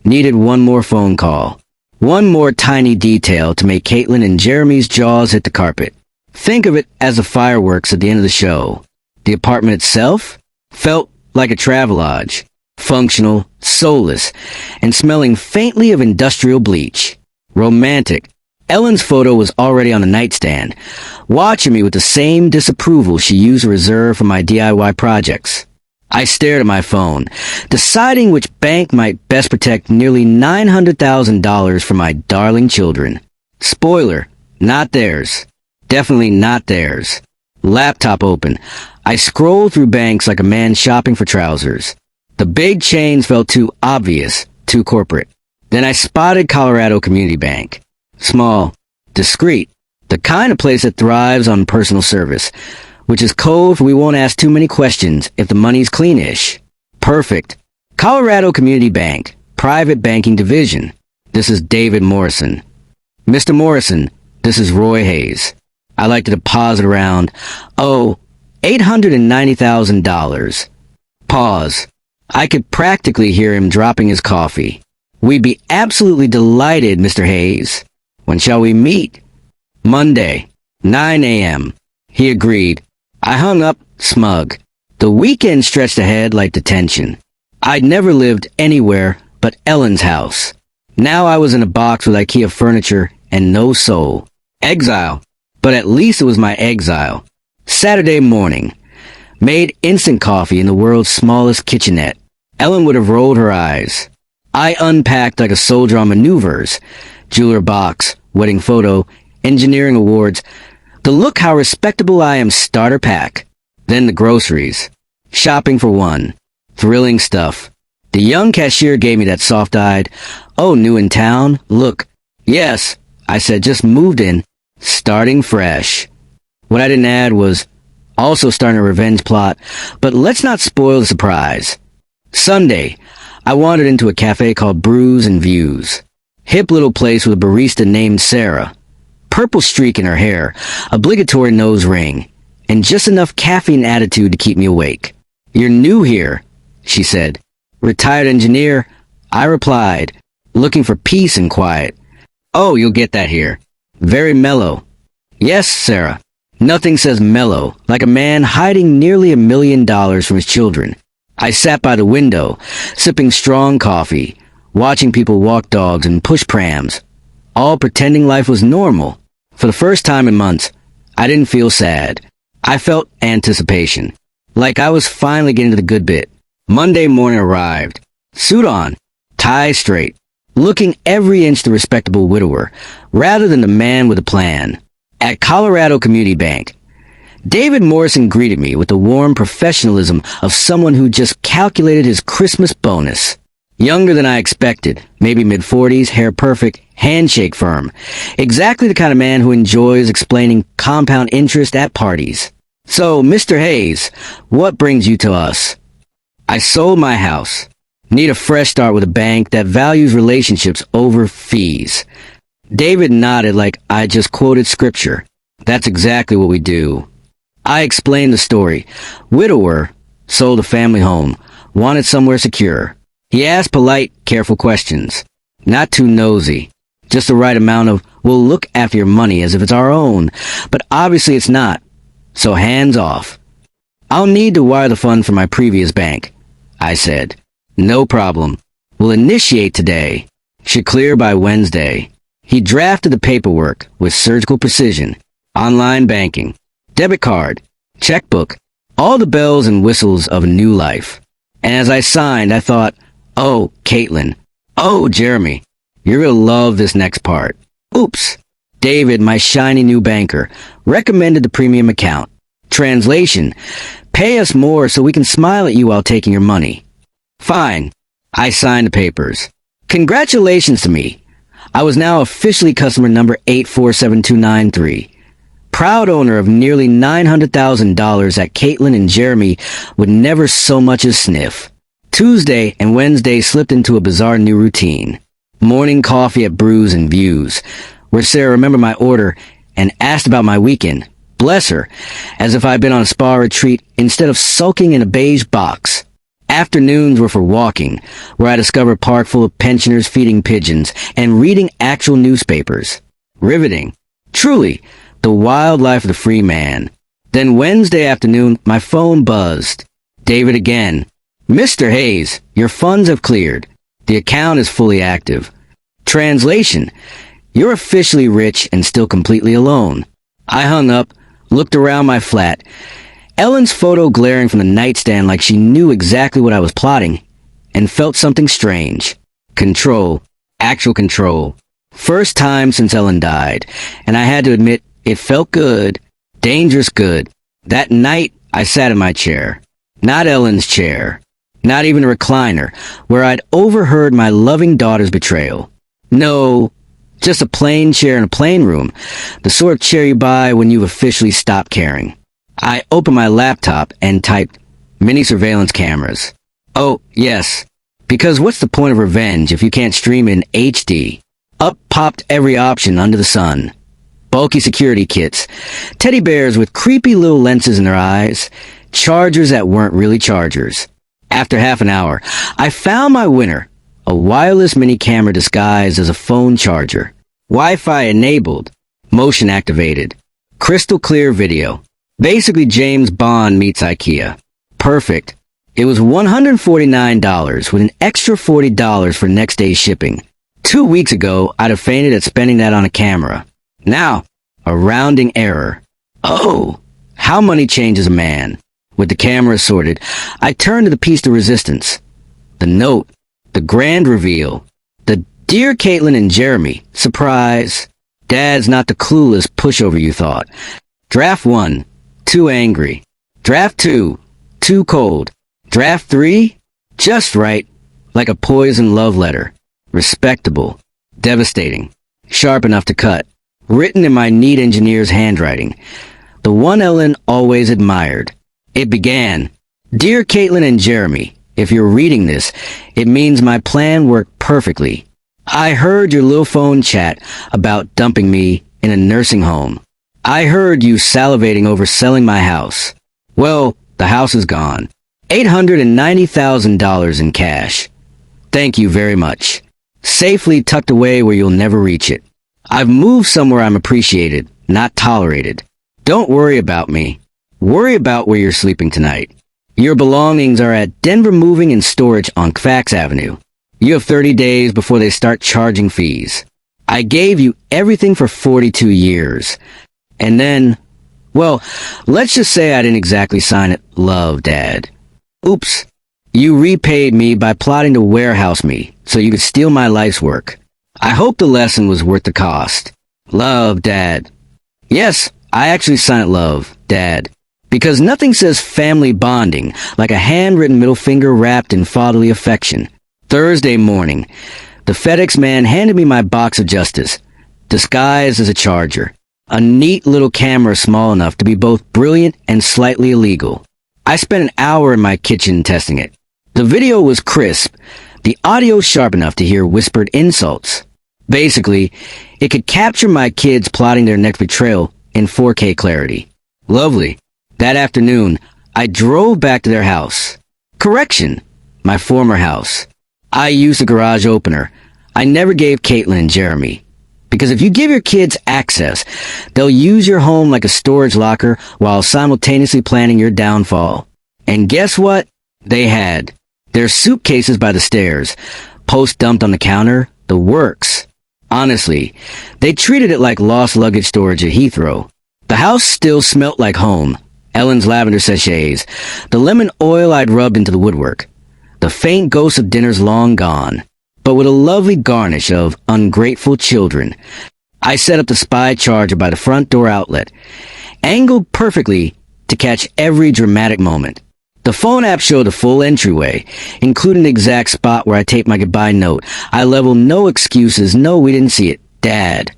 needed one more phone call. One more tiny detail to make Caitlin and Jeremy's jaws hit the carpet. Think of it as the fireworks at the end of the show. The apartment itself felt like a travelodge. Functional, soulless, and smelling faintly of industrial bleach. Romantic. Ellen's photo was already on the nightstand, watching me with the same disapproval she used to reserve for my DIY projects. I stared at my phone, deciding which bank might best protect nearly $900,000 for my darling children. Spoiler, not theirs. Definitely not theirs. Laptop open. I scrolled through banks like a man shopping for trousers. The big chains felt too obvious, too corporate. Then I spotted Colorado Community Bank. Small, discreet, the kind of place that thrives on personal service, which is code for we won't ask too many questions if the money's cleanish. Perfect. Colorado Community Bank, Private Banking Division. This is David Morrison. Mr. Morrison, this is Roy Hayes. I'd like to deposit around, $890,000. Pause. I could practically hear him dropping his coffee. We'd be absolutely delighted, Mr. Hayes. When shall we meet? Monday, 9 a.m. He agreed. I hung up, smug. The weekend stretched ahead like detention. I'd never lived anywhere but Ellen's house. Now I was in a box with IKEA furniture and no soul. Exile. But at least it was my exile. Saturday morning. Made instant coffee in the world's smallest kitchenette. Ellen would have rolled her eyes. I unpacked like a soldier on maneuvers. Jeweler box, wedding photo, engineering awards. The look how respectable I am starter pack. Then the groceries. Shopping for one. Thrilling stuff. The young cashier gave me that soft-eyed, "Oh, new in town? Look." "Yes," I said, "just moved in. Starting fresh." What I didn't add was also starting a revenge plot, but let's not spoil the surprise. Sunday, I wandered into a cafe called Brews and Views. Hip little place with a barista named Sarah. Purple streak in her hair, obligatory nose ring, and just enough caffeine attitude to keep me awake. "You're new here," she said. "Retired engineer," I replied, looking for peace and quiet. "Oh, you'll get that here. Very mellow." "Yes, Sarah." Nothing says mellow like a man hiding nearly $1 million from his children. I sat by the window, sipping strong coffee, watching people walk dogs and push prams, all pretending life was normal. For the first time in months, I didn't feel sad. I felt anticipation, like I was finally getting to the good bit. Monday morning arrived. Suit on, tie straight, looking every inch the respectable widower, rather than the man with a plan. At Colorado Community Bank, David Morrison greeted me with the warm professionalism of someone who just calculated his Christmas bonus. Younger than I expected, maybe mid-40s, hair perfect, handshake firm. Exactly the kind of man who enjoys explaining compound interest at parties. "So, Mr. Hayes, what brings you to us?" "I sold my house. Need a fresh start with a bank that values relationships over fees." David nodded like I just quoted scripture. "That's exactly what we do." I explained the story. Widower, sold a family home, wanted somewhere secure. He asked polite, careful questions. Not too nosy. Just the right amount of, "We'll look after your money as if it's our own." But obviously it's not. So hands off. "I'll need to wire the fund from my previous bank," I said. "No problem. We'll initiate today. Should clear by Wednesday." He drafted the paperwork with surgical precision. Online banking, debit card, checkbook, all the bells and whistles of a new life. And as I signed, I thought, "Oh, Caitlin. Oh, Jeremy. You're gonna love this next part." Oops. David, my shiny new banker, recommended the premium account. Translation: pay us more so we can smile at you while taking your money. Fine. I signed the papers. Congratulations to me. I was now officially customer number 847293. Proud owner of nearly $900,000 that Caitlin and Jeremy would never so much as sniff. Tuesday and Wednesday slipped into a bizarre new routine. Morning coffee at Brews and Views, where Sarah remembered my order and asked about my weekend. Bless her, as if I'd been on a spa retreat instead of sulking in a beige box. Afternoons were for walking, where I discovered a park full of pensioners feeding pigeons and reading actual newspapers. Riveting. Truly, the wild life of the free man. Then Wednesday afternoon, my phone buzzed. David again. "Mr. Hayes, your funds have cleared. The account is fully active." Translation: you're officially rich and still completely alone. I hung up, looked around my flat. Ellen's photo glaring from the nightstand like she knew exactly what I was plotting, and felt something strange. Control. Actual control. First time since Ellen died, and I had to admit, it felt good. Dangerous good. That night, I sat in my chair. Not Ellen's chair. Not even a recliner, where I'd overheard my loving daughter's betrayal. No, just a plain chair in a plain room, the sort of chair you buy when you've officially stopped caring. I opened my laptop and typed, mini surveillance cameras. Oh, yes, because what's the point of revenge if you can't stream in HD? Up popped every option under the sun. Bulky security kits, teddy bears with creepy little lenses in their eyes, chargers that weren't really chargers. After half an hour, I found my winner, a wireless mini camera disguised as a phone charger. Wi-Fi enabled, motion activated, crystal clear video. Basically James Bond meets IKEA. Perfect. It was $149 with an extra $40 for next day shipping. 2 weeks ago, I'd have fainted at spending that on a camera. Now, a rounding error. Oh, how money changes a man. With the camera sorted, I turned to the piece de resistance. The note. The grand reveal. The Dear Caitlin and Jeremy. Surprise. Dad's not the clueless pushover you thought. Draft 1. Too angry. Draft 2. Too cold. Draft 3. Just right. Like a poison love letter. Respectable. Devastating. Sharp enough to cut. Written in my neat engineer's handwriting. The one Ellen always admired. It began, Dear Caitlin and Jeremy, if you're reading this, it means my plan worked perfectly. I heard your little phone chat about dumping me in a nursing home. I heard you salivating over selling my house. Well, the house is gone. $890,000 in cash. Thank you very much. Safely tucked away where you'll never reach it. I've moved somewhere I'm appreciated, not tolerated. Don't worry about me. Worry about where you're sleeping tonight. Your belongings are at Denver Moving and Storage on Fax Avenue. You have 30 days before they start charging fees. I gave you everything for 42 years. And then, well, let's just say I didn't exactly sign it, love, Dad. Oops. You repaid me by plotting to warehouse me so you could steal my life's work. I hope the lesson was worth the cost. Love, Dad. Yes, I actually signed love, Dad. Because nothing says family bonding like a handwritten middle finger wrapped in fatherly affection. Thursday morning, the FedEx man handed me my box of justice, disguised as a charger. A neat little camera small enough to be both brilliant and slightly illegal. I spent an hour in my kitchen testing it. The video was crisp, the audio sharp enough to hear whispered insults. Basically, it could capture my kids plotting their next betrayal in 4K clarity. Lovely. That afternoon, I drove back to their house. Correction, my former house. I used the garage opener. I never gave Caitlin and Jeremy. Because if you give your kids access, they'll use your home like a storage locker while simultaneously planning your downfall. And guess what? They had. Their suitcases by the stairs, post dumped on the counter, the works. Honestly, they treated it like lost luggage storage at Heathrow. The house still smelt like home. Ellen's lavender sachets, the lemon oil I'd rubbed into the woodwork, the faint ghost of dinners long gone, but with a lovely garnish of ungrateful children. I set up the spy charger by the front door outlet, angled perfectly to catch every dramatic moment. The phone app showed a full entryway, including the exact spot where I taped my goodbye note. I leveled no excuses, no, we didn't see it, Dad.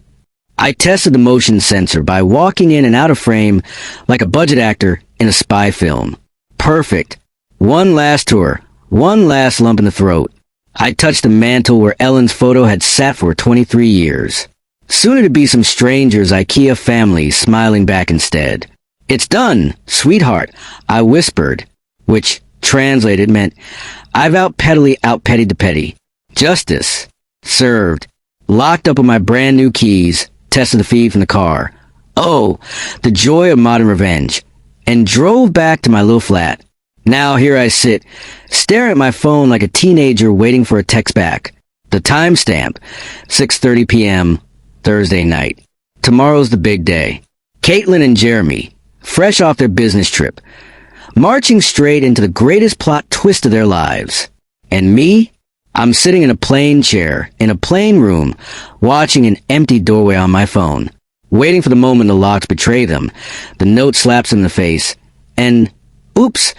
I tested the motion sensor by walking in and out of frame like a budget actor in a spy film. Perfect. One last tour. One last lump in the throat. I touched the mantle where Ellen's photo had sat for 23 years. Soon it'd be some stranger's IKEA family smiling back instead. It's done, sweetheart, I whispered, which, translated, meant I've outpettied the petty. Justice. Served. Locked up with my brand new keys. Tested the feed from the car. Oh, the joy of modern revenge. And drove back to my little flat. Now here I sit, staring at my phone like a teenager waiting for a text back. The timestamp, 6:30 p.m., Thursday night. Tomorrow's the big day. Caitlin and Jeremy, fresh off their business trip, marching straight into the greatest plot twist of their lives. And me? I'm sitting in a plain chair, in a plain room, watching an empty doorway on my phone, waiting for the moment the locks betray them, the note slaps in the face, and Oops,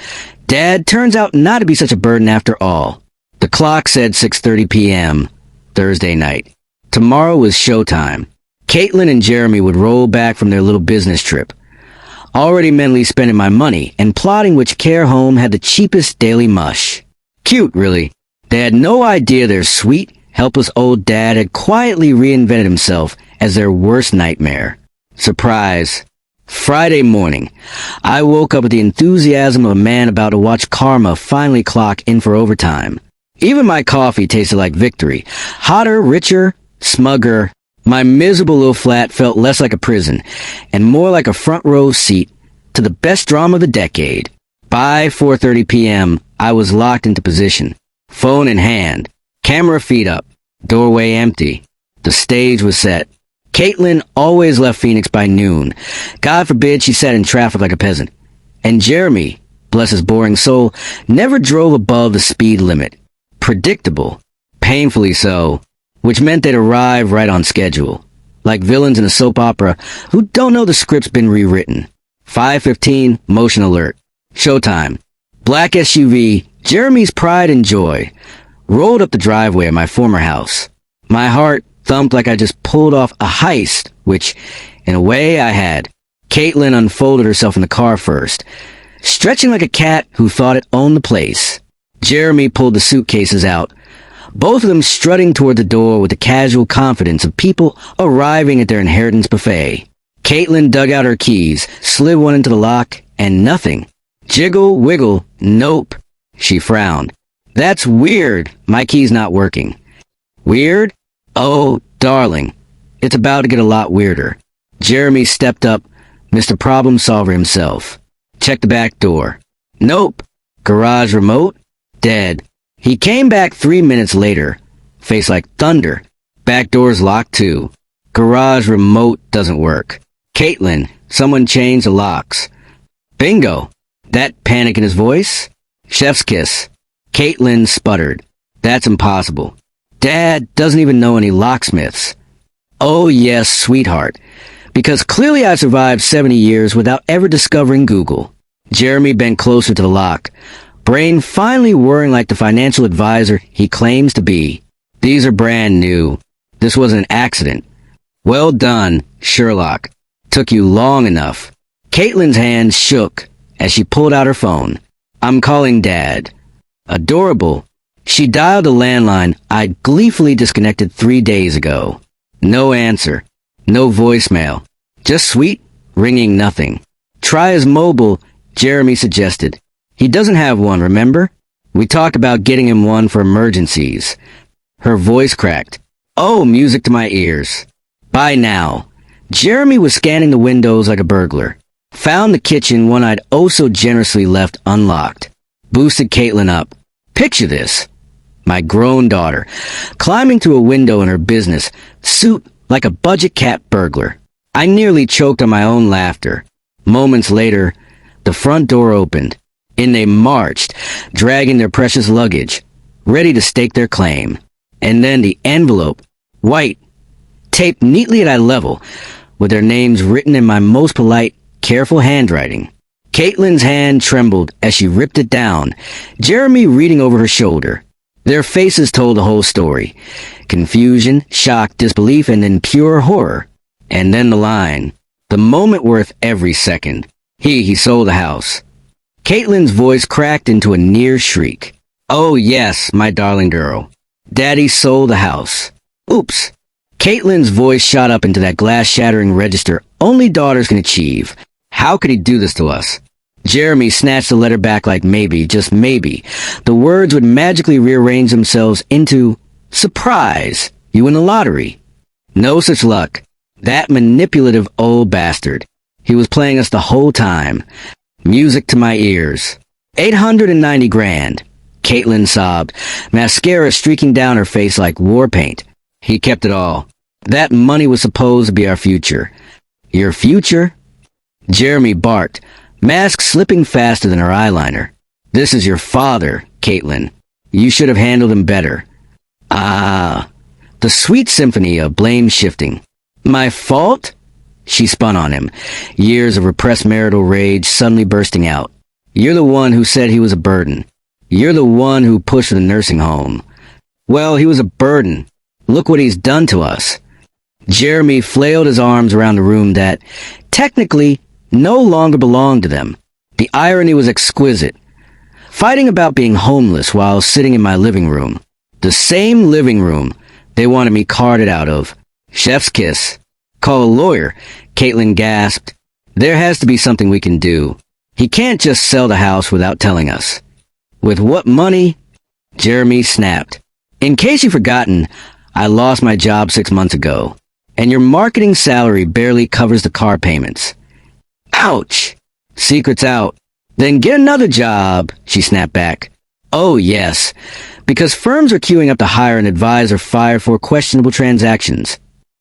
Dad turns out not to be such a burden after all. The clock said 6:30 p.m. Thursday night. Tomorrow was showtime. Caitlin and Jeremy would roll back from their little business trip, already mentally spending my money and plotting which care home had the cheapest daily mush. Cute, really. They had no idea their sweet, helpless old dad had quietly reinvented himself as their worst nightmare. Surprise. Friday morning, I woke up with the enthusiasm of a man about to watch karma finally clock in for overtime. Even my coffee tasted like victory. Hotter, richer, smugger. My miserable little flat felt less like a prison and more like a front row seat to the best drama of the decade. By 4:30 p.m., I was locked into position, phone in hand, camera feet up, doorway empty. The stage was set. Caitlin always left Phoenix by noon. God forbid she sat in traffic like a peasant. And Jeremy, bless his boring soul, never drove above the speed limit. Predictable. Painfully so. Which meant they'd arrive right on schedule. Like villains in a soap opera who don't know the script's been rewritten. 5:15, motion alert. Showtime. Black SUV, Jeremy's pride and joy, rolled up the driveway of my former house. My heart thumped like I just pulled off a heist, which, in a way, I had. Caitlin unfolded herself in the car first, stretching like a cat who thought it owned the place. Jeremy pulled the suitcases out, both of them strutting toward the door with the casual confidence of people arriving at their inheritance buffet. Caitlin dug out her keys, slid one into the lock, and nothing. Jiggle, wiggle, nope. She frowned. That's weird. My key's not working. Weird? Oh, darling. It's about to get a lot weirder. Jeremy stepped up, Mr. Problem Solver himself. Checked the back door. Nope. Garage remote? Dead. He came back 3 minutes later. Face like thunder. Back door's locked too. Garage remote doesn't work. Caitlin, someone changed the locks. Bingo. That panic in his voice? Chef's kiss. Caitlin sputtered. That's impossible. Dad doesn't even know any locksmiths. Oh yes, sweetheart. Because clearly I survived 70 years without ever discovering Google. Jeremy bent closer to the lock, brain finally whirring like the financial advisor he claims to be. These are brand new. This wasn't an accident. Well done, Sherlock. Took you long enough. Caitlin's hand shook as she pulled out her phone. I'm calling Dad. Adorable. She dialed the landline I'd gleefully disconnected 3 days ago. No answer. No voicemail. Just sweet, ringing nothing. Try his mobile, Jeremy suggested. He doesn't have one, remember? We talked about getting him one for emergencies. Her voice cracked. Oh, music to my ears. By now. Jeremy was scanning the windows like a burglar. Found the kitchen, one I'd oh so generously left unlocked. Boosted Caitlin up. Picture this. My grown daughter, climbing through a window in her business, suit like a budget cat burglar. I nearly choked on my own laughter. Moments later, the front door opened. In they marched, dragging their precious luggage, ready to stake their claim. And then the envelope, white, taped neatly at eye level, with their names written in my most polite, careful handwriting. Caitlin's hand trembled as she ripped it down, Jeremy reading over her shoulder. Their faces told the whole story. Confusion, shock, disbelief, and then pure horror. And then the line. The moment worth every second. He sold the house. Caitlin's voice cracked into a near shriek. Oh yes, my darling girl. Daddy sold the house. Oops. Caitlin's voice shot up into that glass-shattering register only daughters can achieve. How could he do this to us? Jeremy snatched the letter back like maybe, just maybe, the words would magically rearrange themselves into, surprise, you win the lottery. No such luck. That manipulative old bastard. He was playing us the whole time. Music to my ears. 890 grand. Caitlin sobbed, mascara streaking down her face like war paint. He kept it all. That money was supposed to be our future. Your future? Jeremy barked, mask slipping faster than her eyeliner. This is your father, Caitlin. You should have handled him better. Ah, the sweet symphony of blame shifting. My fault? She spun on him, years of repressed marital rage suddenly bursting out. You're the one who said he was a burden. You're the one who pushed the nursing home. Well, he was a burden. Look what he's done to us. Jeremy flailed his arms around a room that, technically, no longer belonged to them. The irony was exquisite. Fighting about being homeless while sitting in my living room. The same living room they wanted me carted out of. Chef's kiss. Call a lawyer, Caitlin gasped. There has to be something we can do. He can't just sell the house without telling us. With what money? Jeremy snapped. In case you've forgotten, I lost my job 6 months ago, and your marketing salary barely covers the car payments. Ouch! Secret's out. Then get another job, she snapped back. Oh, yes, because firms are queuing up to hire an advisor fired for questionable transactions.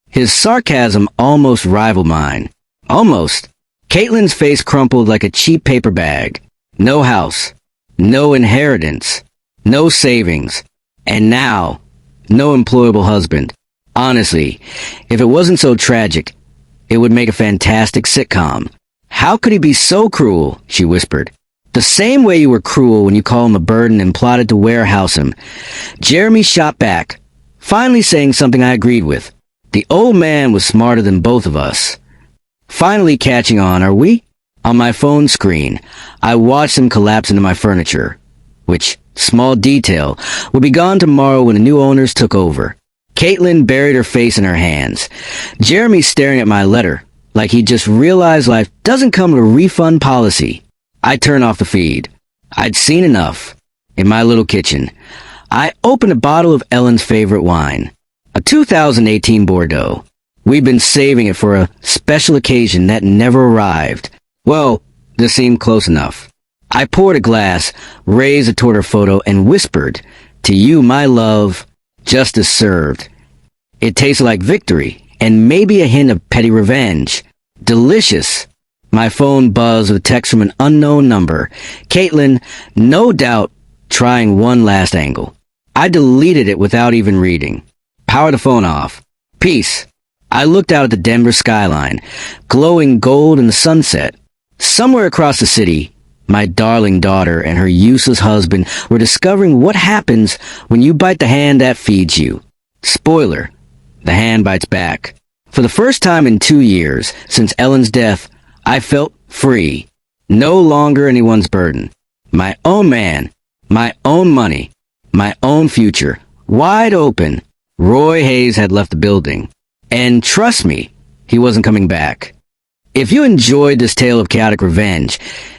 His sarcasm almost rivaled mine. Almost. Caitlin's face crumpled like a cheap paper bag. No house. No inheritance. No savings. And now, no employable husband. Honestly, if it wasn't so tragic, it would make a fantastic sitcom. How could he be so cruel? She whispered. The same way you were cruel when you called him a burden and plotted to warehouse him. Jeremy shot back, finally saying something I agreed with. The old man was smarter than both of us. Finally catching on, are we? On my phone screen, I watched him collapse into my furniture, which, small detail, would be gone tomorrow when the new owners took over. Caitlin buried her face in her hands. Jeremy staring at my letter, like he just realized life doesn't come with a refund policy. I turned off the feed. I'd seen enough. In my little kitchen, I opened a bottle of Ellen's favorite wine, a 2018 Bordeaux. We'd been saving it for a special occasion that never arrived. Well, this seemed close enough. I poured a glass, raised it toward her photo, and whispered, "To you, my love, justice served." It tasted like victory, and maybe a hint of petty revenge. Delicious. My phone buzzed with a text from an unknown number. Caitlin, no doubt, trying one last angle. I deleted it without even reading. Power the phone off. Peace. I looked out at the Denver skyline, glowing gold in the sunset. Somewhere across the city, my darling daughter and her useless husband were discovering what happens when you bite the hand that feeds you. Spoiler, the hand bites back. For the first time in 2 years, since Ellen's death, I felt free. No longer anyone's burden. My own man, my own money, my own future. Wide open. Roy Hayes had left the building. And trust me, he wasn't coming back. If you enjoyed this tale of chaotic revenge,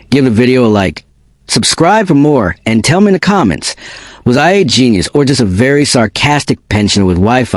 give the video a like, subscribe for more, and tell me in the comments, was I a genius or just a very sarcastic pensioner with Wi-Fi?